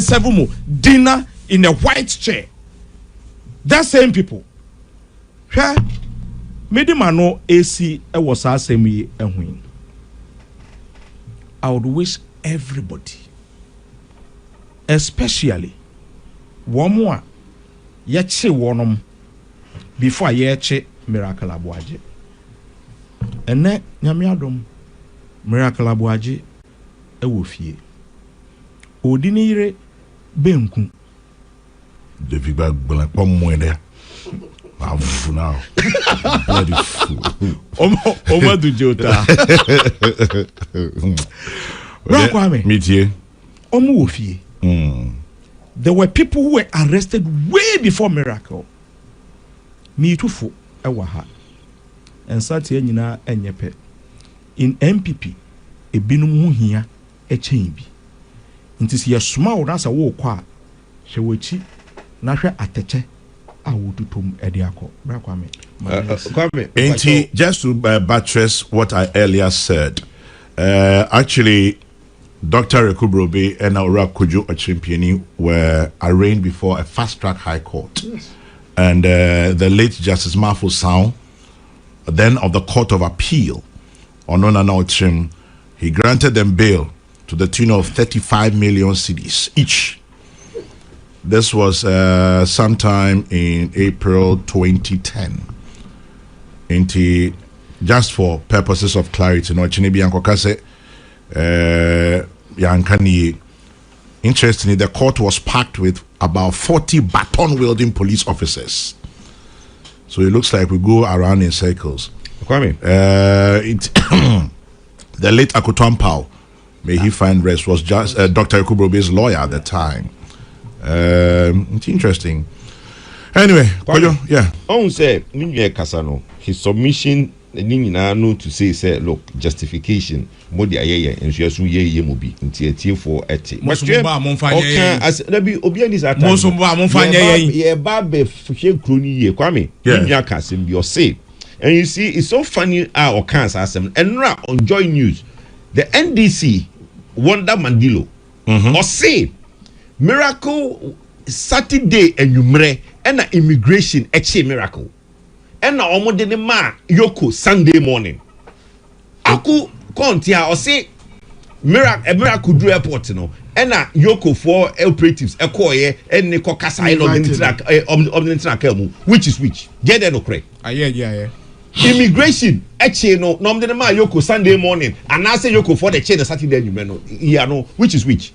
serve mo dinner in a white chair. That same people. Hwɛ medima no AC was asemi ehun. I would wish everybody, especially one more yeche wonom before yeche miracle abuaje. Ene nyame adom miracle abuaje ewo fie. Odi ni yire benku. David Bagbola pomo there. I'm full now. Bloody fool. Oma du jota. Kwame. Meet Omu wo fie. There were people who were arrested way before miracle. Me too fo ewa ha. Ensate nyina enyepe. In MPP ebinum ho hia echen bi. Nti se yesoma wo na sa wo kwa hwe wachi na hwe ateche a wo tutum ediako. Bra Kwame. Kwame. Just to buttress what I earlier said. Actually Dr. Rekubrobe and Aura Kwadwo Ochimpiani were arraigned before a fast-track high court. Yes. And the late Justice Marfo Sound, then of the Court of Appeal, Ononana Ochim, he granted them bail to the tune of 35 million cedis each. This was sometime in April 2010. Just for purposes of clarity, no Chinibi Ankokase, Yankani. Interestingly, the court was packed with about 40 baton-wielding police officers. So it looks like we go around in circles. Kwame. The late Akutuampao, may he find rest, was just Dr. Ekubrobe's lawyer at the time. It's interesting. Anyway, Kwadwo, yeah. On say, Kasano, his submission. No to say look justification modi ayeye ensuasu ye mobi ntie for eti as there be obi and this attack ye ba be hwe kroni ye Kwame nya kasem bi o say and you see it's so funny o kan asem enra on Joy News the NDC Wonder Mandilo o say miracle Saturday enumere na immigration eche miracle. And now almost the ma Yoko Sunday morning. Aku kontia or say miracle do airport no. And now Yoko for operatives ekoye and Niko Kasai which is which. Get no correct. Yeah. Immigration eche no the ma Yoko Sunday morning and I say Yoko for the chain Saturday you know. Yeah no which is which.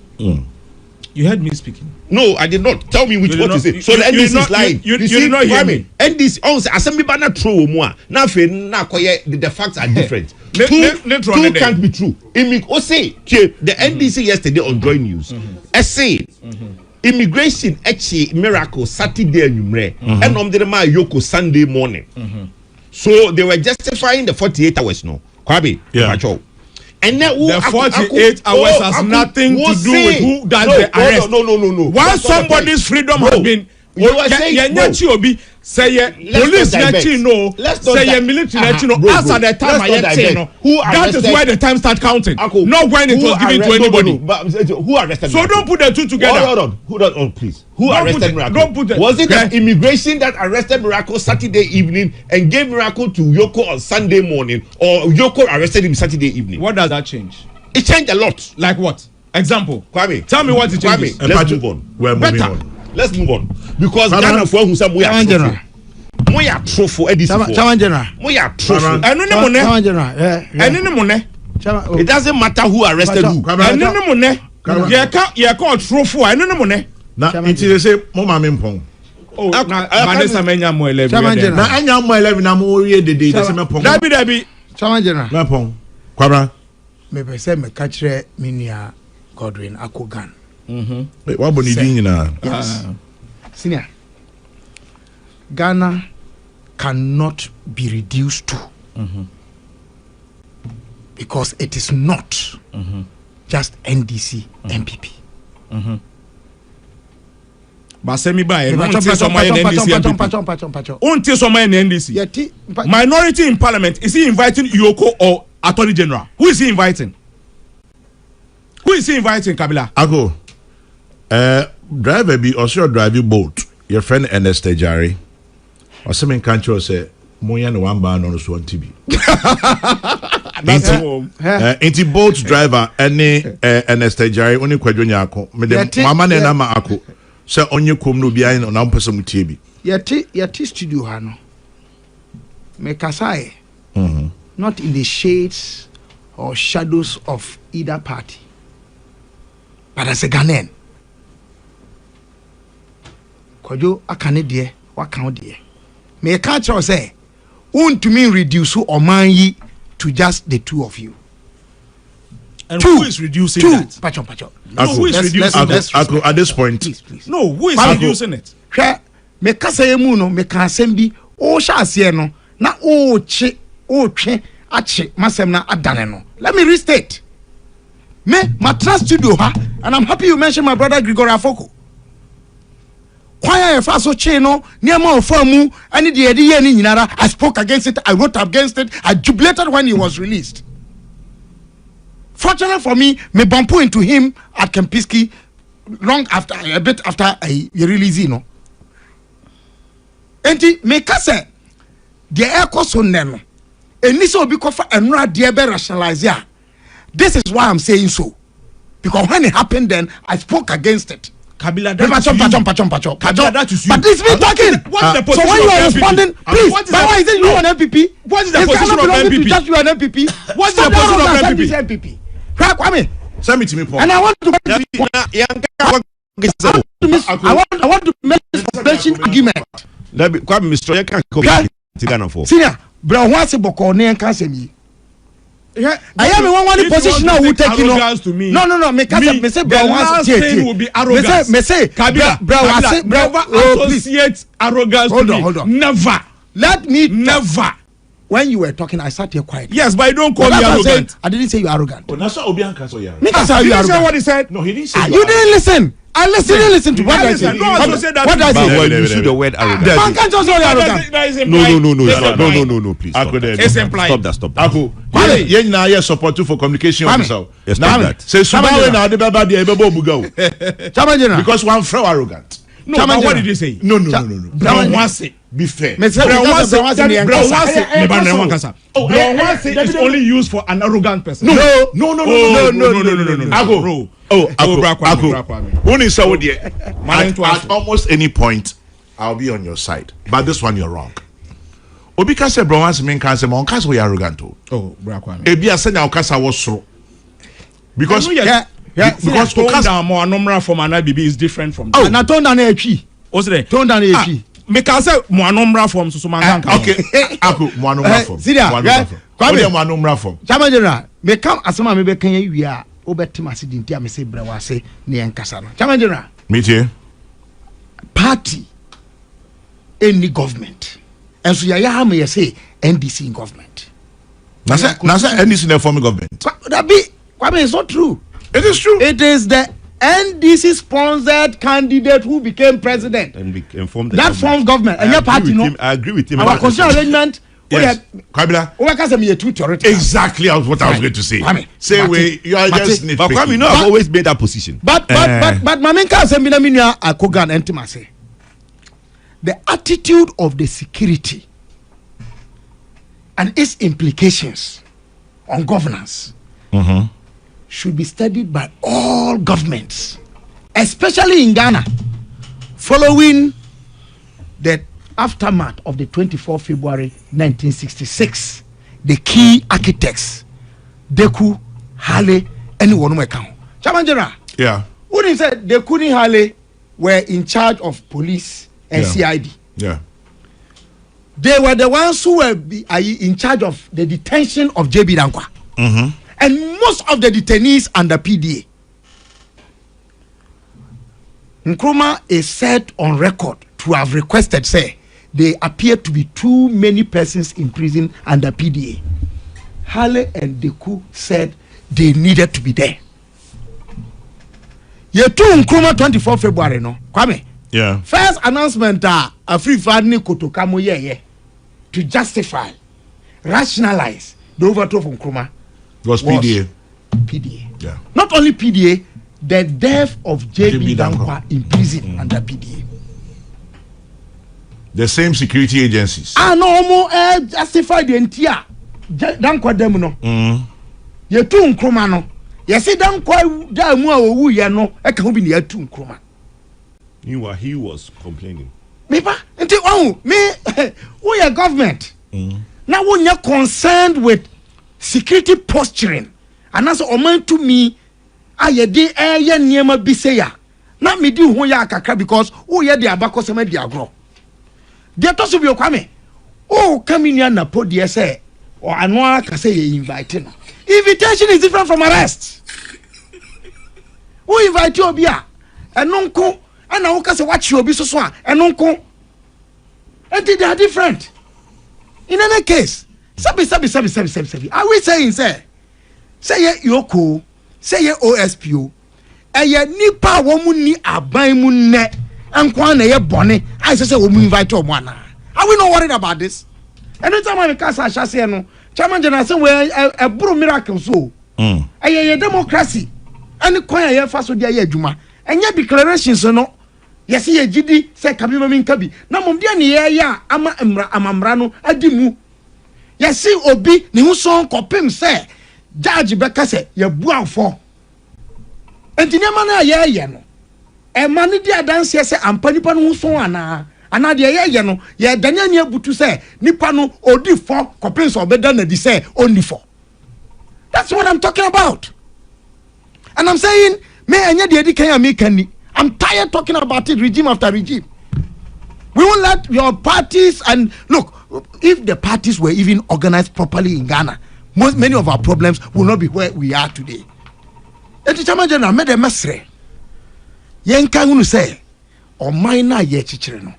You heard me speaking. No, I did not. Tell me what is it. So the NDC is lying. You did not hear me. NDC also assembly banner true more. Now the facts are different. Two can't be true. Say the NDC yesterday on Joy News. Say immigration actually miracle Saturday numere and the ma Yoko Sunday morning. So they were justifying the 48 hours no. Kwabi. Yeah. And then the 48 hours has nothing to do with who does the arrest. No. Once somebody's freedom has been, you are saying say police nachi no, say military nachi no. As at the time I say no, that is why the time start counting. Not when it was given to anybody. Who arrested? So don't put the two together. Hold on, please. Who arrested Miracle? Don't put it. Was it the immigration that arrested Miracle Saturday evening and gave Miracle to Yoko on Sunday morning, or Yoko arrested him Saturday evening? What does that change? It changed a lot. Like what? Example. Kwame, tell me what it changes. Let's move on. We're moving on. Let's move on because Ghana for who some we are trophy edition. It doesn't matter who arrested who. Yeah, call trophy. Now, until they say, Mama Mimpong. Oh, Vanessa Menya mo 11. Chairman General. Na anya mo 11 na mo ye dede de se me pon. Dabi. Chairman General. Me pon. Kwabra. Me be say me catch Minia Godwin ako Gunn. Wa boni din nyina. Yes. Senior. Ghana cannot be reduced to because it is not just NDC MPP. Basemi bae, until someone in NDC. Until someone in NDC. Minority in parliament, is he inviting Yoko or Attorney General? Who is he inviting? Kabila? Ako. Driver be also driving boat. Your friend Ernest Ejari. Or some country say Moya no one ban on so TB. Inti boat driver any Ernest Ejari only Kwadwo nyako. Me dem mama na ma ako. Say onye kom no bia no na mpese mutie bi. Yeti studio ha no. Me kasae. Not in the shades or shadows of either party. But as a Ghanaian. Kwadwo akane de, waka de. Me catch or say, to me reduce Oman yi to just the two of you. And who is reducing that? Pacho. No, who is reducing that? At this point. Please. No, who is reducing it? Me kasa emu no, me kan sembi, o sha ase no, na o twe ache masem na adane no. Let me restate. My trust studio ha, and I'm happy you mentioned my brother Gregory Afoko. Kwaya efa so che no niema ofamu ani de ye ni nyinara. I spoke against it, I wrote against it, I jubilated when he was released. Fortunately for me bump into him at Kempiski a bit after I release no. Enti me kase de ekoso neno eni so obi kofa enra de be rationalize ya. This is why I'm saying so, because when it happened then I spoke against it. Kabila, Kabila, that is you. But this me talking. What's the position so when you of are MPP? responding, please. Why is it you an MPP? What is the position of MPP? Just you an MPP. What's the position of MPP? Kwame, Send me to me, Paul. and I want to I want to make this foundation argument. Kwame, Mr. Yaka Tigana for. Senior, bro, what's the book on and cancel me? I am in one position now. Who take you? No. Me say, bro, last thing will be arrogance. Me say, Kabila, bro, associate arrogance. Hold on. Never. Let me never. When you were talking, I sat here quiet. Yes, but you don't call me arrogant. I didn't say you arrogant. Oh, that's what Obianka so yeah. Me that's how you didn't say arrogant. what he said. No, he didn't say You didn't listen. I didn't listen to what I said. No, I don't say that. What I But said. when you see the word arrogant. Man can't just say arrogant. No, please. It's implied. Stop that. Ako. Ye na ye support for communication officer. Yes, stop that. Say Subawe na de baba de ebo buga. Chairman General. Because one fro arrogant. No, but what did he say? No. Brown wants it. Be fair. Brown wants it is only used for an arrogant person. No. Ako. When you say at almost any point, I'll be on your side. But this one you're wrong. Obi ka say Brown wants me can say mon ka say arrogant. Oh, Brakwame. Ebi ase na okasa was so. Because because to down more number from an IBB is different from that. Na tone down e What's that? Tone down e me can say more number from so man can. Okay. Ako mo number from. See there. Kwame mo number from. Chairman General, me come asema me be kan ya wi a obetima se dinti a me say bre wa se ne enkasa no. Chairman General. Meet here. Party any government. And so ya ha me say NDC in government. Na say NDC in the former government. That be Kwame, it's not true. It is true. It is the NDC sponsored candidate who became president. And we informed that forms government. And your party, no. I agree with him. Our constitutional arrangement. Yes. Kabila. Exactly what I was going to say. Say we you are just nitpicking. But Kwame, I've always made that position. But Maminka Assembly Minia Akogan Entimase. The attitude of the security and its implications on governance should be studied by all governments, especially in Ghana, following the aftermath of the 24th February 1966. The key architects, Deku, Hale, anyone who account. Chairman General, yeah. Who did say Deku and Hale were in charge of police and CID. Yeah. They were the ones who were in charge of the detention of JB Dankwa. And most of the detainees under PDA. Nkrumah is said on record to have requested, say, there appear to be too many persons in prison under PDA. Hale and Deku said they needed to be there. Ye two Nkrumah 24 February, no? Kwame. Yeah. First announcement a free fadni kotokamo ye to justify, rationalize the overthrow from Nkrumah was PDA. PDA. Yeah. Not only PDA, the death of JB Dankwa in prison under PDA. The same security agencies. No more justify the entire Dankwa demu no. Ye tu Nkrumah no. Ye see Dankwa da mu a owu ye no e ka ho bi ne ye tu Nkrumah. He was complaining. Me pa nti me we are government. Now when you're concerned with security posturing and as o man to me ayede eye niema bi say ya na me di ho ya akakra because wo ye de abakosema di agro de to so bi okwame o kamini na podie say or anu aka say you invite no. Invitation is different from arrest. Who invite you obi a enonko ana wo ka say watch you obi so a enonko and they are different. In any case, sabi. Are we saying say ye Yoko, say ye OSPO, ye nipa wo mu ni aban mu ne enkwa na ye bone. I say we invite you one. Are we not worried about this? Anytime I cast a chassis no, chairman general say we a bro miracle so. Ye democracy. Any kwan ye fa so dia ye adwuma. Enye declarations no. Yes, ye gidi say Kabila min kabi. Na mom dia ne ye ya ama amamra no adi mu. Yes, obi ne hu so kopem say judge beka say ye buafo. Enti ne ma na ye no. E ma ne dia dance say ampa nipa no hu so ana de ye no ye danya ne abutu say nipa no odi fo kopem so obeda na di say only for. That's what I'm talking about. And I'm saying me enye de edi kan me kan. I'm tired talking about it regime after regime. We won't let your parties and look, if the parties were even organized properly in Ghana, many of our problems will not be where we are today. And the Chairman General made a message. Yen can say, or minor ye chichireno,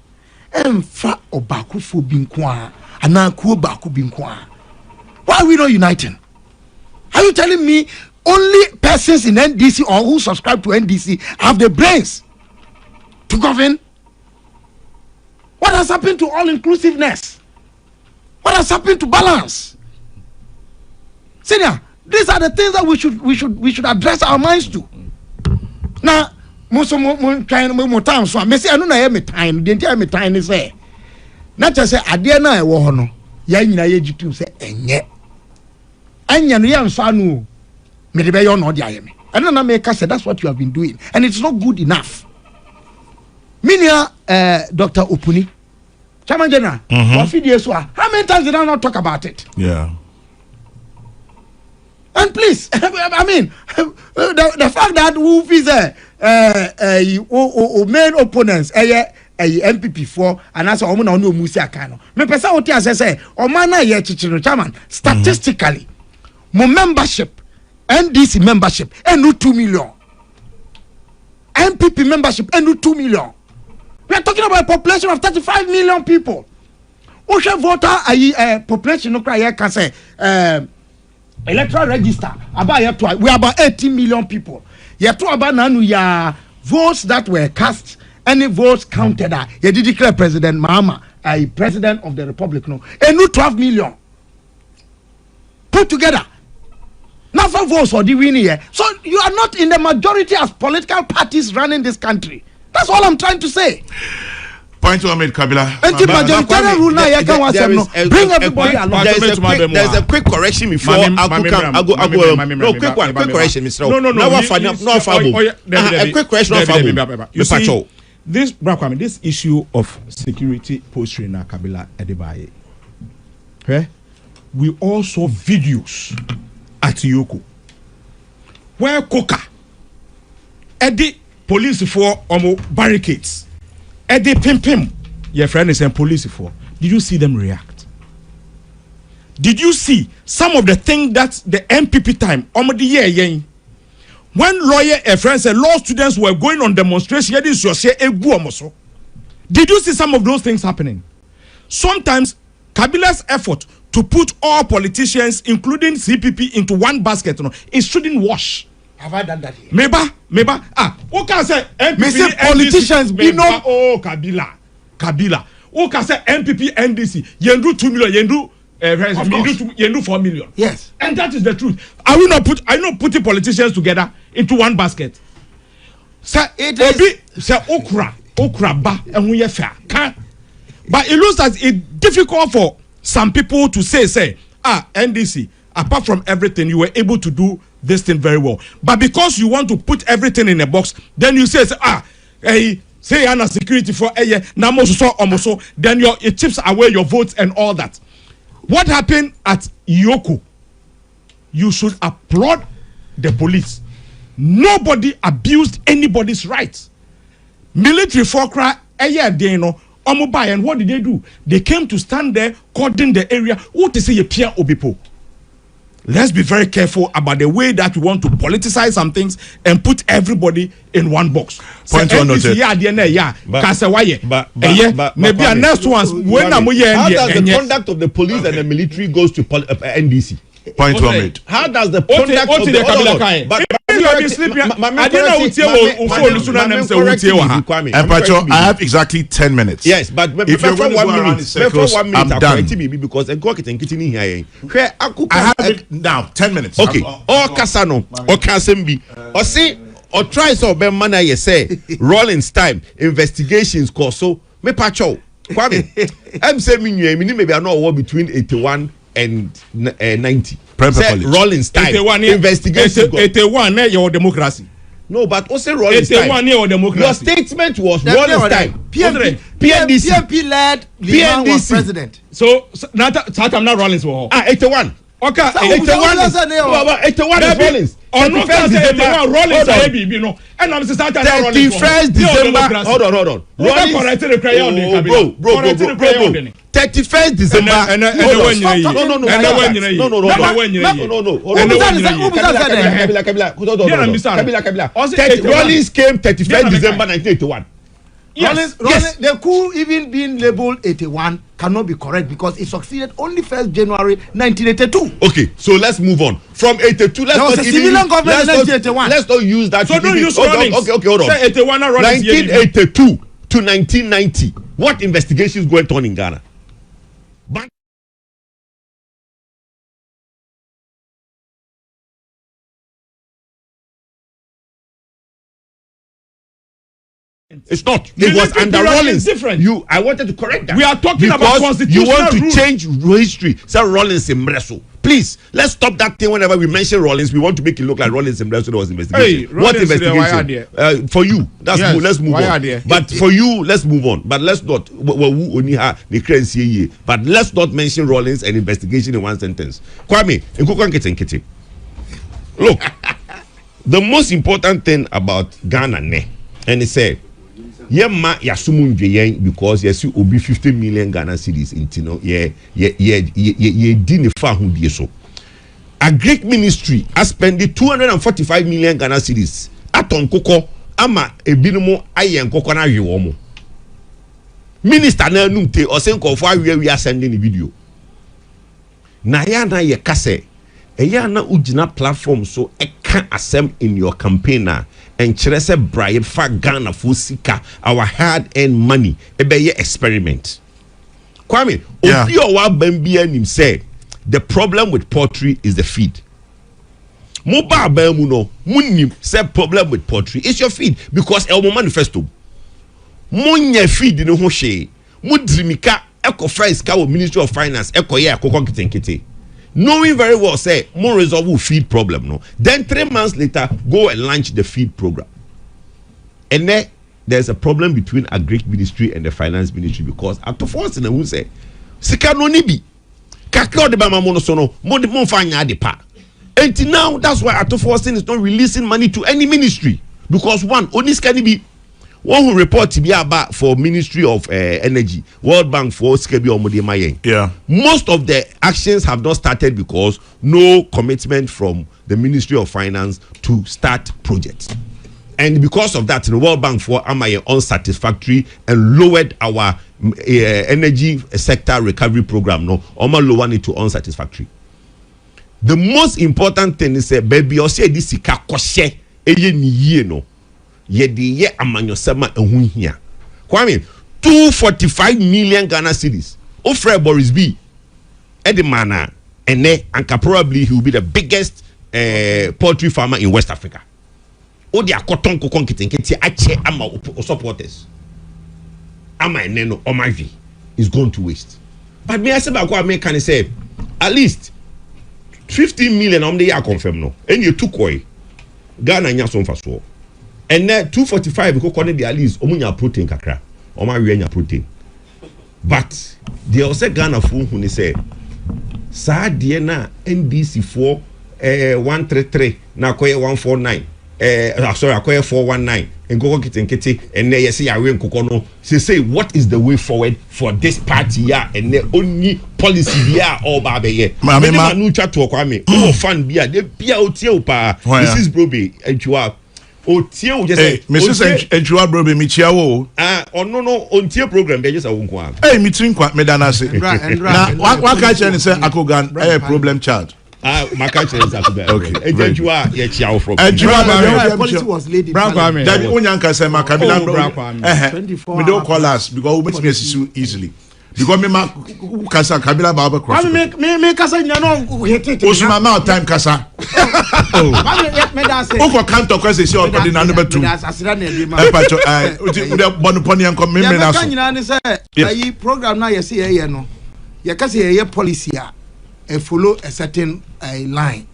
and fa obaku fu binkwa, and now ku baku binkwa. Why are we not uniting? Are you telling me only persons in NDC or who subscribe to NDC have the brains to govern? What has happened to all inclusiveness? What has happened to balance? Senior, these are the things that we should address our minds to. Now, most trying more time so I say I don't know me time. The entire me time is there. Not just say adia na e wo ho no. Ya nyina ye jitu say enye. Anya no ya nso anu. Me de be yo no de ayeme. And na make say that's what you have been doing and it's not good enough. Minia Dr. Opuni, Chairman General, how many times did I not talk about it? Yeah. And please, I mean, the fact that who is main opponents, MPP for, and that's all no Musi Akano. Me pesa oti asese, o mana ye chichiro chairman. Statistically, my membership, NDC membership, and 2 million. MPP membership, and 2 million. We are talking about a population of 35 million people. Osha voter population no cry can say electoral register about we are about 18 million people. You have to about nanu ya votes that were cast, any votes counted. You did declare President Mahama a president of the republic no. And 12 million put together. Not for votes or the winning here. So you are not in the majority as political parties running this country. That's all I'm trying to say. Point to Ahmed Kabila. Bring everybody along. There's a quick correction before I go. No, quick one. Quick correction, Mr. A quick correction. You see, this issue of security posturing in Kabila Edebaye. We also videos at Yoko where Coca Eddie police for barricades. Eddie Pim your friend is a police for. Did you see them react? Did you see some of the things that the MPP time when lawyer a friend said law students were going on demonstration? Did you see some of those things happening? Sometimes Kabila's effort to put all politicians, including CPP, into one basket, it shouldn't wash. Have I done that here? Meba. Who can say MPP, politicians be no. Oh, Kabila. Who can say MPP, NDC? Yendu 2 million, yendu 4 million. Yes. And that is the truth. Are we not putting politicians together into one basket? Sir, it is. Sir, okra ba, and we are fair. But it looks as it's difficult for some people to say, NDC, apart from everything, you were able to do this thing very well. But because you want to put everything in a box, then you say say Anna security for a year, then it chips away your votes and all that. What happened at Yoko? You should applaud the police. Nobody abused anybody's rights. Military Fokra, and what did they do? They came to stand there, cordon the area. What they say, Pierre Obipo. Let's be very careful about the way that we want to politicize some things and put everybody in one box. Point one noted. Maybe our next ones. How does the conduct of the police and the military goes to NDC? Point one made. How does the conduct of the I have exactly 10 minutes. Yes, but if you're going to go around in circles, I'm done. Because I have now 10 minutes. Okay. Or Kasano, or Kasembi, or say, or try so be manner you say, Rollins time, investigations cause so, me pacho. Kwame, I'm saying maybe I know war between 81 and 90. Rollins time. Investigation. 81 your democracy. No, but also Rollins time. 81 your democracy. Your statement was Rollins time. PNDC led Liman was president. So now I'm not Rollins war. 81. Okay, 81 is Rollins. On no 81 Rollins and I'm starting 31st December. Hold on. Rollins. Bro. 31st December. Rollins came 31st December 1981. Yes. The coup even being labeled 81 cannot be correct because it succeeded only 1st January 1982. Okay, so let's move on. From 82, let's not use that. So don't use Rollins. Okay, hold on. 1982 to 1990. What investigations went on in Ghana? It's not. It was under Rollins. Different. I wanted to correct that. We are talking about constitutional you want to rules. change history. Say Rollins in Mreso. Please, let's stop that thing. Whenever we mention Rollins, we want to make it look like Rollins in Mreso was investigation. Hey, what investigation? For you, let's move on. But for you, let's move on. But let's not. But let's not mention Rollins and investigation in one sentence. Kwame, look, the most important thing about Ghana, and he said, Yema yasumun jeyen because yesu obi 50 million Ghana cedis intino ye dine fa hu die so. A Greek ministry has spent 245 million Ghana cedis aton koko ama ebinumo ayen koko na hwe wo mo. Minister na numte osenko fo awe we sending the video. Na ya na ye kase eya na ugina platform so eka asem in your campaigner and Cherese Brian fa Ghana for sika our hard-earned money ebe experiment. Kwame, obi o wa bambia nim say the problem with poultry is the feed. Mo ba mu no munim say problem with poultry is your feed because el manifesto. Mo nya feed no ho hwe. Mo drimika eko first ka Ministry of Finance eko ye akoko kitenkete. Knowing very well, say, more resolve feed problem, no. Then 3 months later, go and launch the feed program. And then there's a problem between a Greek ministry and the finance ministry because at the first in the who say, Sika no nibi, kakao de bama monosono, mon fanya de pa. Until now, that's why at the first is not releasing money to any ministry because one, onis can be one who report to be about for Ministry of Energy, World Bank for Skebi Omode Mayen. Yeah. Most of the actions have not started because no commitment from the Ministry of Finance to start projects. And because of that, the World Bank for Amaye unsatisfactory and lowered our energy sector recovery program. No, Oma lower it to unsatisfactory. The most important thing is baby, or say this is kakoshe eye ni ye no. Ye di ye amanyosema ehun hia. Kwame 245 million Ghana cedis. Ofre Boris B. Edimana ene anka probably he will be the biggest poultry farmer in West Africa. O dia cotton kokon kitinkiti ache ama supporters. Ama eneno omavi is going to waste. But me I say back what I can say at least 15 million on the year confirm no. And you took away Ghana nya so mfaso. And then 245 because connect the at least omunya protein kakra. Oma we nya protein. But they also Ghana fu hu ni say sa de na NDC for 133 na koye 149 sorry akoye 419 and go kiti and then you say awe nkoko no say what is the way forward for this party here and the only policy here all ba be here ma no twa to kwame o fan bia de bia o tie o pa Mrs. Brobe Enchua o tie o just say Mrs. Enchua Brobe mi chia wo no on tie program be just a wonko mi tin kwa me dana se na wa ka che ni say akogan problem child Maka is okay. Enjua ye chia from. Policy was lady. That onyanka say Kabila me don't call us because we make me easily. Because me kasa Kabila baba cross. Me kasa nya no hete. Osuma ma time kasa. Me da say. Oko kan to kwese say ododi na number 2. Asira na ebe ma. Pacho we bonu poni enko me na so. Ya nyina ni say ayi program na ye say ye no. Ye kasa ye policy a follow a certain line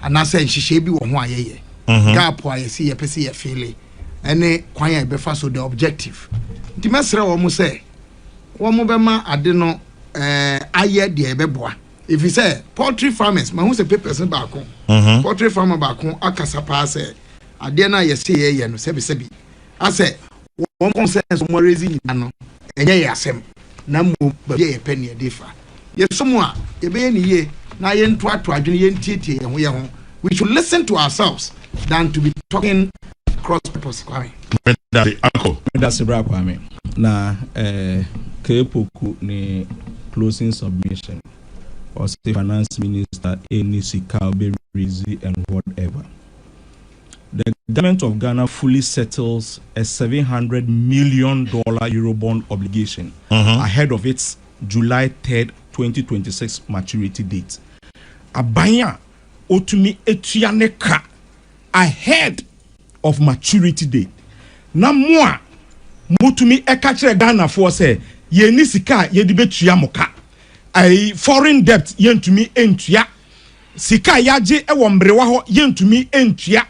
and I say she be one why ye gap why see a pesi a feeling any kwanya be so the objective the mesra wo mu say wo mu be ma ade no aye de beboa if you say poultry farmers ma hu say papers back poultry farmer back akasa pa say ade na ye say ye no sebi I say one consensus mo raising no enye ye asem na mo ba ye penny e defa yes somewhere ye be ni ye na ye nto ato adwene ye ntietie ye ho we should listen to ourselves than to be talking cross purpose kwame that's bra kwame na Kaye Poku ni closing submission or say finance minister any sika be easy and whatever. The government of Ghana fully settles a $700 million Eurobond obligation ahead of its July 3rd 2026 maturity date. Abanya otumi etuaneka ahead of maturity date. Na moa motumi ekachire Ghana for say ye ni sika ye di betua moka. Ai foreign debt ye ntumi entua. Sika yaje e wo mbrewa ho ye ntumi entua.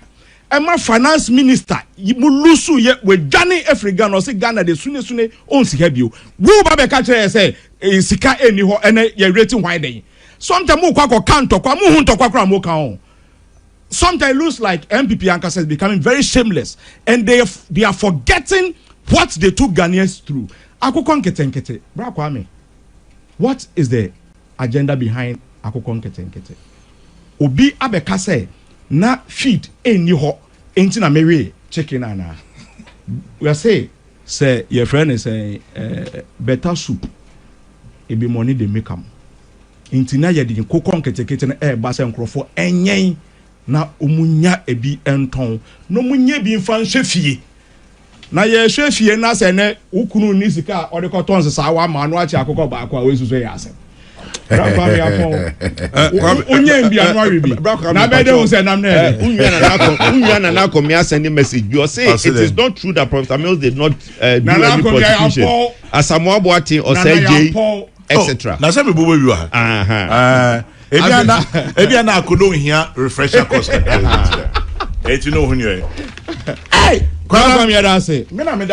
Ema finance minister mulusu ye we dwane Africa no se Ghana de sune on sika bio. Wo ba be ka kire say sika eni ho ene ye rating why dey. Sometimes mo kwa kanto kwa mo hunto kwa mo kan. Sometimes it looks like MPP Ankasa is becoming very shameless and they are forgetting what they took Ghanaians through. Akokon ketenkete. Bra Kwame. What is the agenda behind Akokon ketenkete? Obi abeka say na feed eni ho enti na mewe chicken ana. We are say your friend is better soup. It be money they make am. Enti na ye di kokon ketekete na ba se nkrofo enyen na omunya ebi enton no munya bi mfa nhwefie na ye hwefie na se ne ukunu ni sika o de koton sa wa ma no achi akoko ba akwa we suso ya asem brakwa mi afon onye mbi anu arebi na be de hu se nam na unwa na kom ya send message you say it is not true that Professor Mills did not do any prosecution Asamoah Boateng or J etc. Na se me bobo wi wa ebi na akodo hia refresher course e ti no hu ni e hey kwa mi ada say me na me